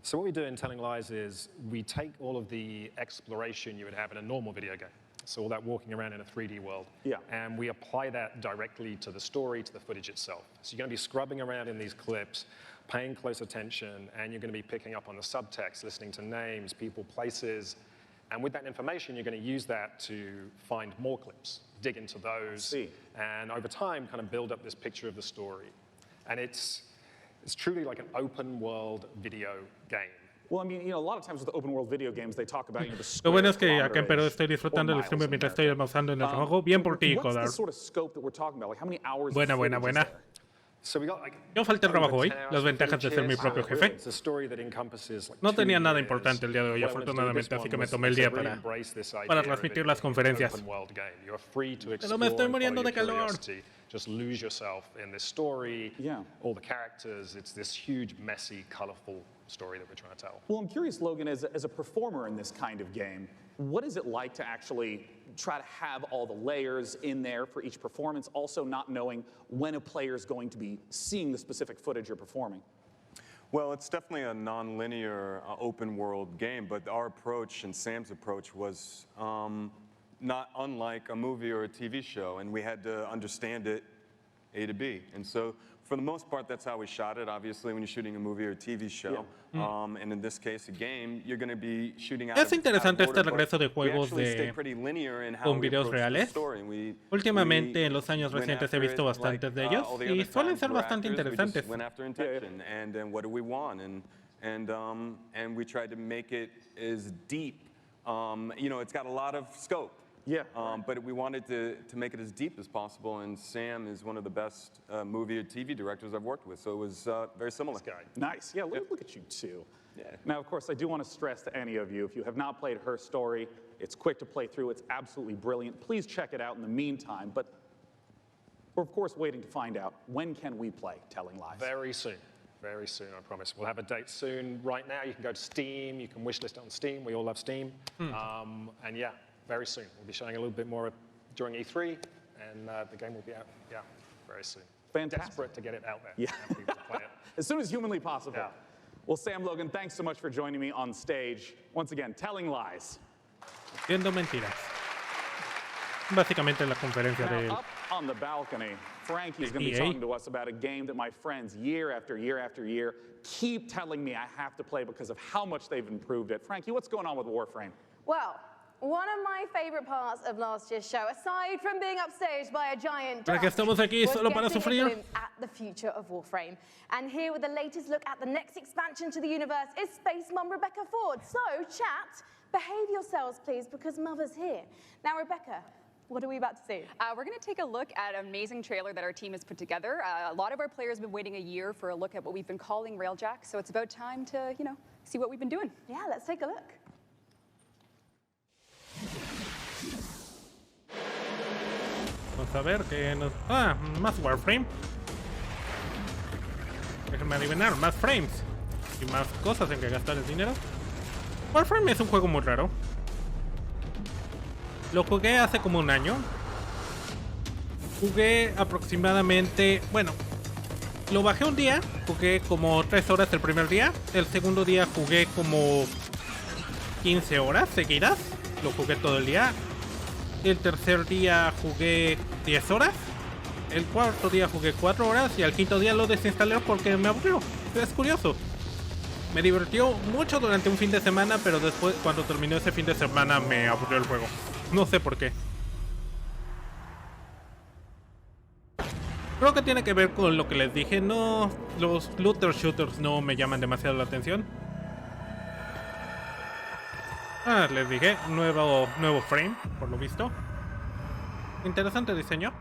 So what we do in Telling Lies is we take all of the exploration you would have in a normal video game. So all that walking around in a 3D world. Yeah. And we apply that directly to the story, to the footage itself. So you're going to be scrubbing around in these clips, paying close attention, and you're going to be picking up on the subtext, listening to names, people, places. And with that information, you're going to use that to find more clips, dig into those, and over time kind of build up this picture of the story. And it's truly like an open world video game. Well, I mean, you know, a lot of times with open world video games, they talk about, you know, the Lo bueno es square que acá en Perú kilometerage estoy disfrutando or el stream miles in mientras estoy America. almorzando en el trabajo. Bien por ti, What's the Codar. sort of scope that we're talking about? Like, how many hours Buena, of buena, footage is buena. there? So we got like Yo falté al trabajo hoy. 10 hours Las of ventajas de footage ser mi here, propio so jefe. it's a story that encompasses, like, No 2 tenía nada years. importante el día de hoy, What I wanted to do with this afortunadamente, así que one me was tomé el to día really para embrace this idea transmitir of las it being an conferencias. open world game. You're free to Pero explore me estoy and follow muriendo your de calor. curiosity. Just lose yourself in this story, all the characters. It's this huge, messy, colorful story that we're trying to tell. Well, I'm curious, Logan, as a performer in this kind of game, what is it like to actually try to have all the layers in there for each performance, also not knowing when a player is going to be seeing the specific footage you're performing? Well, it's definitely a non-linear open world game, but our approach and Sam's approach was not unlike a movie or a TV show, and we had to understand it A to B. And so, for the most part, that's how we shot it. Obviously, when you're shooting a movie or a TV show, and in this case, a game, you're going to be shooting out Es interesante out of este order, regreso de but we juegos actually stayed de pretty linear in how con we videos approached the reales. story. We Últimamente, en los años went recientes he after visto it bastantes de like, ellos all the y other suelen times ser we're bastante actors, we just interesantes. went after intention, and then what do we want, and we tried to make it as deep. You know, it's got a lot of scope. Yeah. But we wanted to make it as deep as possible, and Sam is one of the best movie or TV directors I've worked with, so it was very similar. Nice. Yeah, look at you two. Now, of course, I do want to stress to any of you, if you have not played Her Story, it's quick to play through. It's absolutely brilliant. Please check it out in the meantime. But we're, of course, waiting to find out, when can we play Telling Lies? Very soon. Very soon, I promise. We'll have a date soon. Right now, you can go to Steam. You can wishlist it on Steam. We all love Steam. And yeah, very soon. We'll be showing a little bit more during E3, and the game will be out, very soon. Fantastic. Desperate to get it out there. Yeah. And people to play it. As soon as humanly possible. Well, Sam, Logan, thanks so much for joining me on stage. Once again, Telling Lies. Viendo mentiras. Básicamente en la conferencia Now, de up on the balcony, Frankie's going to be EA. talking to us about a game that my friends, year after year after year, keep telling me I have to play because of how much they've improved it. Frankie, what's going on with Warframe? Well, one of my favorite parts of last year's show, aside from being upstaged by a giant ¿Para qué duck, estamos aquí? was ¿Solo para getting a sufrir? glimpse at the future of Warframe. And here with the latest look at the next expansion to the universe is Space Mum Rebecca Ford. So, chat, behave yourselves, please, because Mother's here. Now, Rebecca, what are we about to see? We're going to take a look at an amazing trailer that our team has put together. A lot of our players have been waiting a year for a look at what we've been calling Railjack, so it's about time to, see what we've been doing. Yeah, let's take a look. Vamos a ver qué nos... Ah, más Warframe. Déjenme adivinar, más frames. Y más cosas en que gastar el dinero. Warframe es un juego muy raro. Lo jugué hace como un año. Jugué aproximadamente... Bueno, lo bajé un día. Jugué como 3 horas el primer día. El segundo día jugué como 15 horas seguidas. Lo jugué todo el día. El tercer día jugué 10 horas. El cuarto día jugué 4 horas. Y al quinto día lo desinstalé porque me aburrió. Es curioso. Me divirtió mucho durante un fin de semana, pero después, cuando terminó ese fin de semana, me aburrió el juego. No sé por qué. Creo que tiene que ver con lo que les dije. No, los looter shooters no me llaman demasiado la atención. Ah, les dije, nuevo frame, por lo visto. Interesante diseño.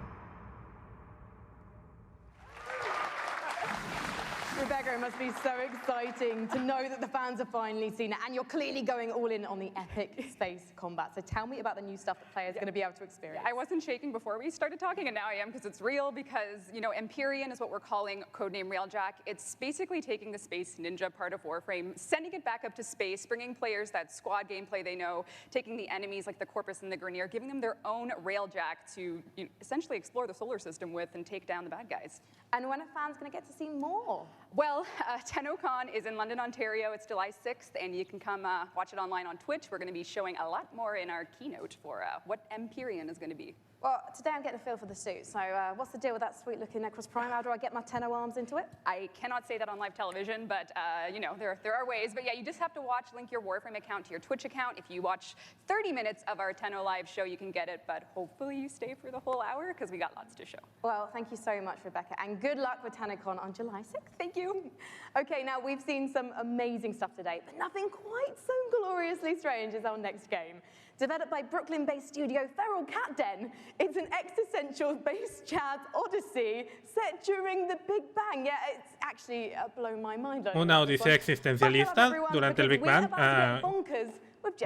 Rebecca, it must be so exciting to know that the fans have finally seen it, and you're clearly going all in on the epic space combat. So tell me about the new stuff that players are going to be able to experience. I wasn't shaking before we started talking, and now I am because it's real, because, Empyrean is what we're calling codename Railjack. It's basically taking the Space Ninja part of Warframe, sending it back up to space, bringing players that squad gameplay they know, taking the enemies like the Corpus and the Grineer, giving them their own Railjack to essentially explore the solar system with and take down the bad guys. And when are fans going to get to see more? Well, TennoCon is in London, Ontario. It's July 6th, and you can come watch it online on Twitch. We're going to be showing a lot more in our keynote for what Empyrean is going to be. Well, today I'm getting a feel for the suit. So what's the deal with that sweet-looking Necros Prime? How do I get my Tenno arms into it? I cannot say that on live television, but, there are ways. But yeah, you just have to link your Warframe account to your Twitch account. If you watch 30 minutes of our Tenno live show, you can get it. But hopefully you stay for the whole hour, because we got lots to show. Well, thank you so much, Rebecca. And good luck with TennoCon on July 6th. Thank you. you. Okay, now we've seen some amazing stuff today, but nothing quite so gloriously strange as our next game. Developed by Brooklyn-based studio Feral Cat Den, it's an existential-based jazz odyssey set during the Big Bang. Yeah, it's actually blown my mind. Una odisea existencialista durante el Big Bang.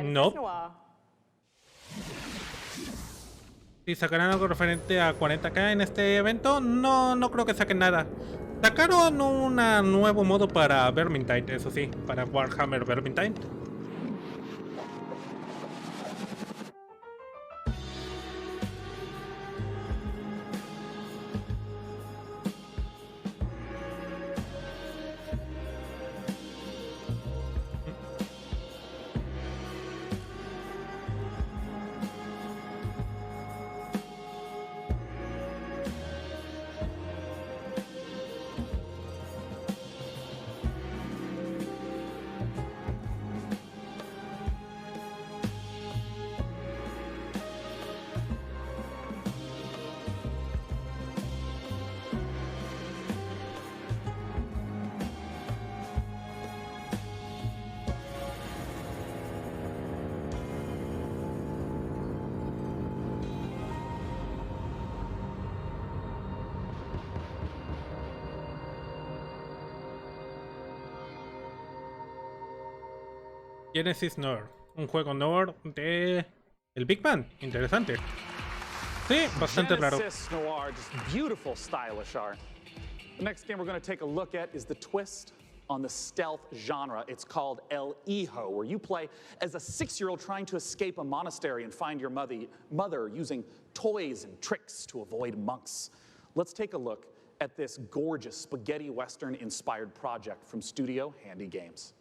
No. Si sacarán algo referente a 40K en este evento, no creo que saquen nada. Sacaron un nuevo modo para Vermintide, eso sí, para Warhammer Vermintide. Genesis Noir, un juego Noir de el Big Bang, interesante. Sí, bastante raro. Genesis Noir, just beautiful, stylish art. The next game we're going to take a look at is the twist on the stealth genre. It's called El Hijo, where you play as a 6-year-old trying to escape a monastery and find your mother using toys and tricks to avoid monks. Let's take a look at this gorgeous spaghetti western-inspired project from Studio Handy Games.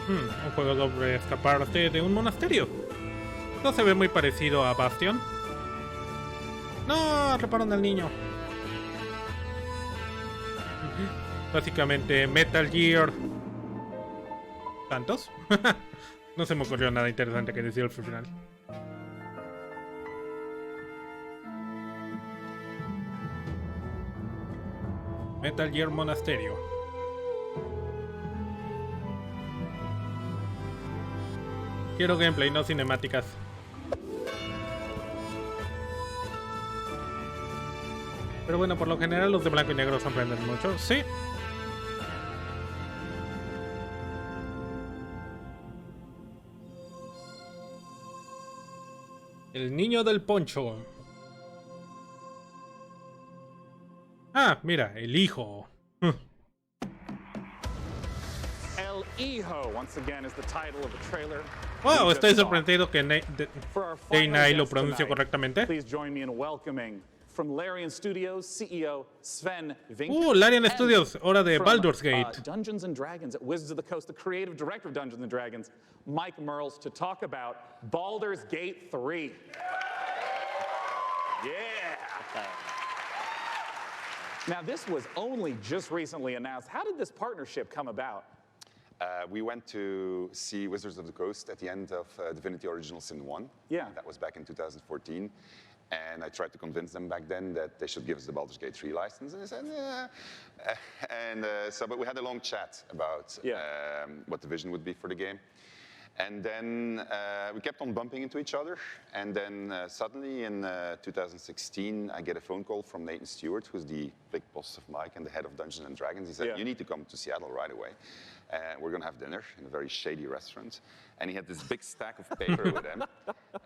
Un juego sobre escaparte de un monasterio. No se ve muy parecido a Bastion. No, atraparon al niño. Básicamente Metal Gear ¿Tantos? No se me ocurrió nada interesante que decir al final. Metal Gear Monasterio. Quiero gameplay, no cinemáticas. Pero bueno, por lo general los de blanco y negro sorprenden mucho. Sí. El niño del poncho. Ah, mira, el hijo. El Hijo, once again, is the title of the trailer. Wow, estoy sorprendido que Day lo pronunció correctamente. Please join me in welcoming from Larian Studios CEO Sven Vink. Larian Studios, hora de Baldur's Gate. Dungeons and Dragons at Wizards of the Coast, the creative director of Dungeons and Dragons, Mike Merles, to talk about Baldur's Gate 3. Yeah. Now, this was only just recently announced. How did this partnership come about? We went to see Wizards of the Coast at the end of Divinity Original Sin 1. Yeah. That was back in 2014. And I tried to convince them back then that they should give us the Baldur's Gate 3 license. And they said, yeah. But we had a long chat about what the vision would be for the game. And then we kept on bumping into each other. And then suddenly in 2016, I get a phone call from Nathan Stewart, who's the big boss of Mike and the head of Dungeons and Dragons. He said, you need to come to Seattle right away. We're going to have dinner in a very shady restaurant. And he had this big stack of paper with him.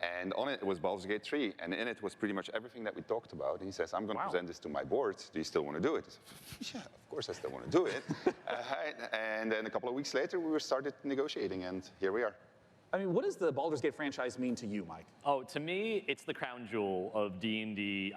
And on it was Baldur's Gate 3. And in it was pretty much everything that we talked about. And he says, I'm going to present this to my board. Do you still want to do it? I said, yeah, of course I still want to do it. And then a couple of weeks later, we started negotiating. And here we are. I mean, what does the Baldur's Gate franchise mean to you, Mike? Oh, to me, it's the crown jewel of D&D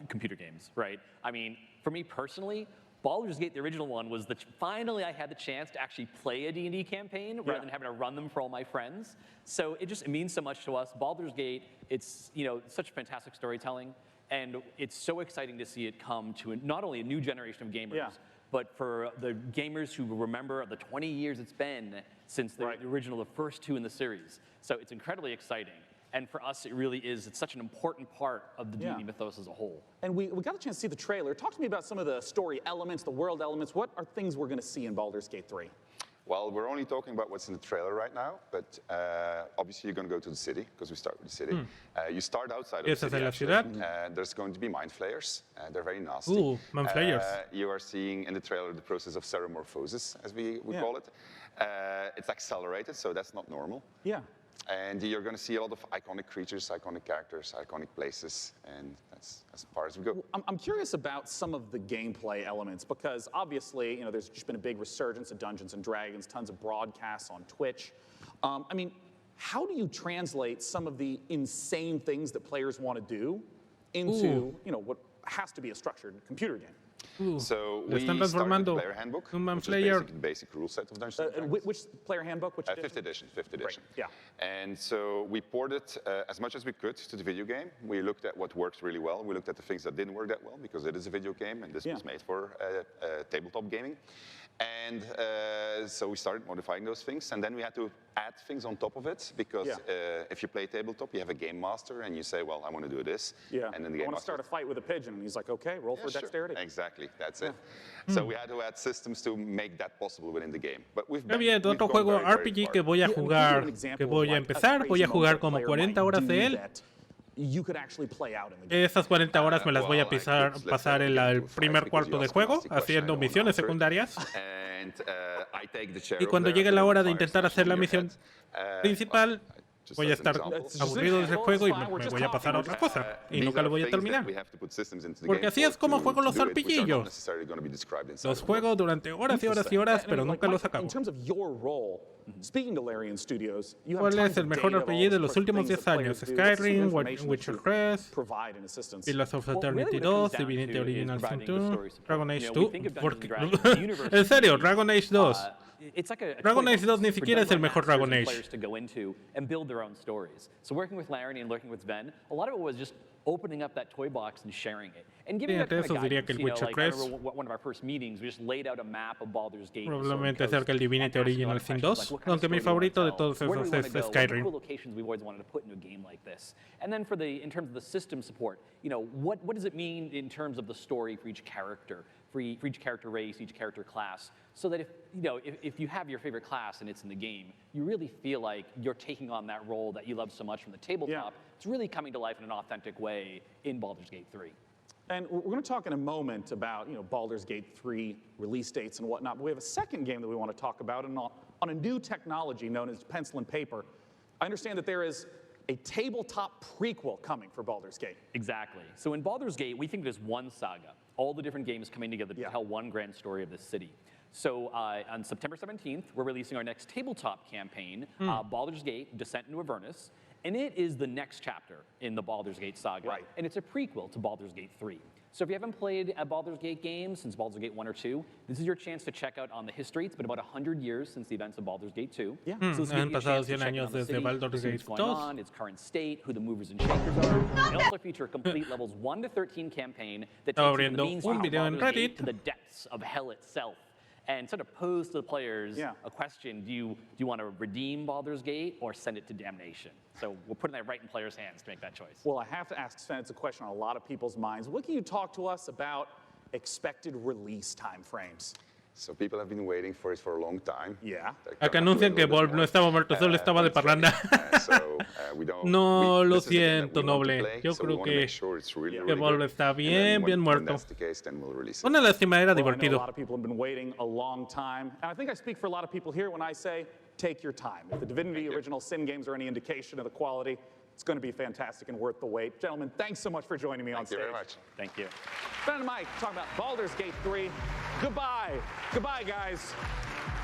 computer games, right? I mean, for me personally, Baldur's Gate, the original one, was finally I had the chance to actually play a D&D campaign rather than having to run them for all my friends. So it means so much to us. Baldur's Gate, it's such fantastic storytelling, and it's so exciting to see it come to not only a new generation of gamers, but for the gamers who remember the 20 years it's been since the original, the first two in the series. So it's incredibly exciting. And for us, it's such an important part of the D&D mythos as a whole. And we got a chance to see the trailer. Talk to me about some of the story elements, the world elements. What are things we're going to see in Baldur's Gate 3? Well, we're only talking about what's in the trailer right now, but obviously you're going to go to the city, because we start with the city. You start outside of the city, actually. There's going to be mind flayers. They're very nasty. Ooh, mind flayers. You are seeing in the trailer the process of ceremorphosis, as we call it. It's accelerated, so that's not normal. Yeah. And you're going to see a lot of iconic creatures, iconic characters, iconic places, and that's as far as we go. I'm curious about some of the gameplay elements, because obviously, there's just been a big resurgence of Dungeons and Dragons, tons of broadcasts on Twitch. I mean, how do you translate some of the insane things that players want to do into, what has to be a structured computer game? So we started the player handbook, which is the basic rule set of Dungeons & Dragons. Which player handbook? Which edition? 5th edition. Right. Yeah. And so we ported as much as we could to the video game. We looked at what worked really well. We looked at the things that didn't work that well, because it is a video game, and this was made for tabletop gaming. And so we started modifying those things, and then we had to add things on top of it, because if you play tabletop, you have a game master, and you say, well, I want to do this. Yeah. And then the game I want to start a fight with a pigeon, and he's like, okay, roll for dexterity. Exactly, that's it. So we had to add systems to make that possible within the game. But we've bien, otro juego RPG que voy a jugar, que voy a empezar, voy a jugar como 40 horas de él. Esas 40 horas me las voy a pasar en el primer cuarto de juego, haciendo misiones secundarias. Y cuando llegue la hora de intentar hacer la misión principal, voy a estar aburrido de ese juego y me voy a pasar a otra cosa. Y nunca lo voy a terminar. Porque así es como juego los RPG. Los juego durante horas y horas y horas, pero nunca los acabo. ¿Cuál es el mejor RPG de los últimos 10 años? Skyrim, Witcher 3, Pillars of Eternity 2, Divinity Original Sin 2, Dragon Age 2. En serio, Dragon Age 2. Dragon Age 2 ni siquiera es el mejor Dragon Age. So working with Larry and working with Sven, a lot of it was just opening up that toy box and sharing it. And giving that kind of guidance, like I remember one of our first meetings, we just laid out a map of Baldur's Gate. Probablemente acerca del Divinity Original Sin 2, aunque mi favorito de todos esos es Skyrim. Locations we always wanted to put into a game like this. And then in terms of the system support, what does it mean in terms of the story for each character? For each character race, each character class, so that if you have your favorite class and it's in the game, you really feel like you're taking on that role that you love so much from the tabletop. It's really coming to life in an authentic way in Baldur's Gate 3. And we're going to talk in a moment about Baldur's Gate 3 release dates and whatnot, but we have a second game that we want to talk about, and on a new technology known as pencil and paper. I understand that there is a tabletop prequel coming for Baldur's Gate. Exactly. So in Baldur's Gate, we think there's one saga, all the different games coming together to tell one grand story of this city. So on September 17th, we're releasing our next tabletop campaign, Baldur's Gate, Descent into Avernus, and it is the next chapter in the Baldur's Gate saga, and it's a prequel to Baldur's Gate 3. So if you haven't played a Baldur's Gate game since Baldur's Gate 1 or 2, this is your chance to check out on the history. It's been about 100 years since the events of Baldur's Gate 2. Yeah. So han pasado 100 años desde Baldur's Gate 2. Its current state, who the movers and shakers are. They also feature a complete levels 1 to 13 campaign that takes you to the main street of Baldur's Gate to the depths of hell itself. And sort of pose to the players a question, do you want to redeem Baldur's Gate or send it to damnation? So we're putting that right in players' hands to make that choice. Well, I have to ask Sven, it's a question on a lot of people's minds. What can you talk to us about expected release timeframes? So people have been waiting for it for a long time. Yeah. Acá anuncian que Volv no estaba muerto, solo estaba de parranda. No, lo siento, Noble. Yo creo que Volv está bien muerto. Una lástima, era divertido. A lot of people have been waiting a long time. And I think I speak for a lot of people here when I say, take your time. If the Divinity Original Sin games are any indication of the quality, it's going to be fantastic and worth the wait. Gentlemen, thanks so much for joining me on stage. Thank you very much. Thank you. Ben and Mike talking about Baldur's Gate 3. Goodbye. Goodbye, guys.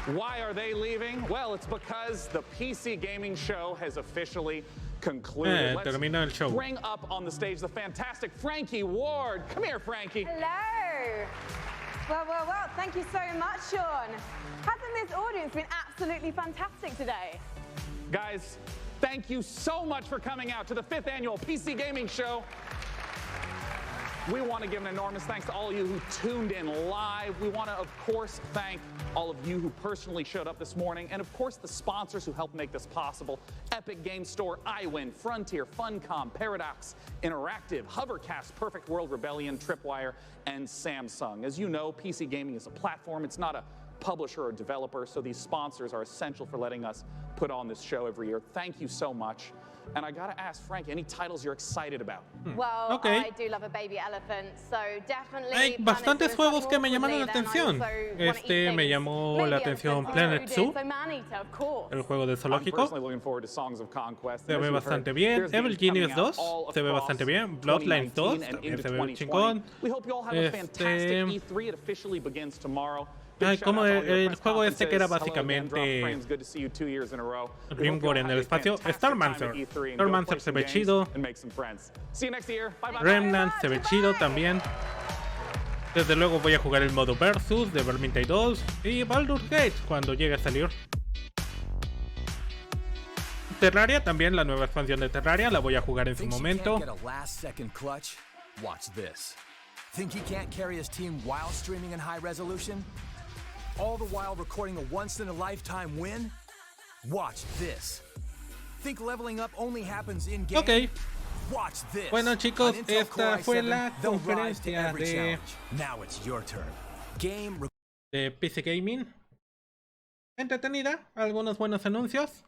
Why are they leaving? Well, it's because the PC gaming show has officially concluded. Termina el show. Let's bring up on the stage the fantastic Frankie Ward. Come here, Frankie. Hello. Well, thank you so much, Sean. Hasn't this audience been absolutely fantastic today? Guys, thank you so much for coming out to the 5th annual PC Gaming Show. We want to give an enormous thanks to all of you who tuned in live. We want to, of course, thank all of you who personally showed up this morning, and of course the sponsors who helped make this possible: Epic Game Store, iWin, Frontier, Funcom, Paradox Interactive, Hovercast, Perfect World, Rebellion, Tripwire, and Samsung. As you know, PC gaming is a platform. It's not a publisher or developer, so these sponsors are essential for letting us put on this show every year. Thank you so much. And I gotta ask Frank, any titles you're excited about? Well, I do love a baby elephant, so definitely. Hay bastantes juegos que me llamaron la atención. Este me llamó la atención Planet Zoo, el juego de zoológico. Se ve bastante bien. Evil Genius 2 se ve bastante bien. Bloodlines 2 también se ve chingón. Ay, como el juego este que era básicamente Rimworld en el espacio. Starmancer. Starmancer se ve chido. Remnant se ve chido también. Desde luego voy a jugar el modo Versus de Vermintide 2 y Baldur's Gate cuando llegue a salir. Terraria también, la nueva expansión de Terraria, la voy a jugar en su momento. Think he can't carry his team while streaming in high resolution? All the while recording a once-in-a-lifetime win? Watch this. Think leveling up only happens in game? Ok. Watch this. Bueno, chicos, esta fue la conferencia de PC Gaming. Entretenida, algunos buenos anuncios.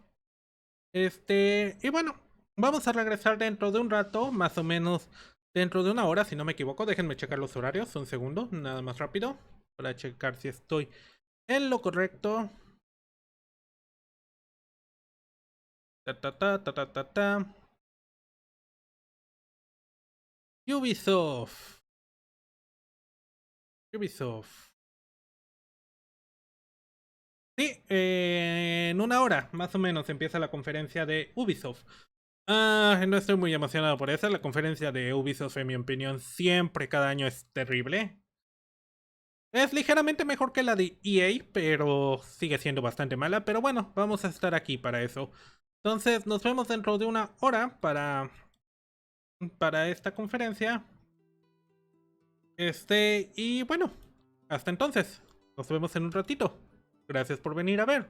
Y bueno, vamos a regresar dentro de un rato, más o menos dentro de una hora, si no me equivoco. Déjenme checar los horarios, un segundo, nada más rápido, para checar si estoy en lo correcto. Ubisoft. Sí, en una hora, más o menos, empieza la conferencia de Ubisoft. No estoy muy emocionado por eso. La conferencia de Ubisoft, en mi opinión, siempre, cada año es terrible. Es ligeramente mejor que la de EA, pero sigue siendo bastante mala. Pero bueno, vamos a estar aquí para eso. Entonces, nos vemos dentro de una hora para esta conferencia. Y bueno, hasta entonces. Nos vemos en un ratito. Gracias por venir a ver.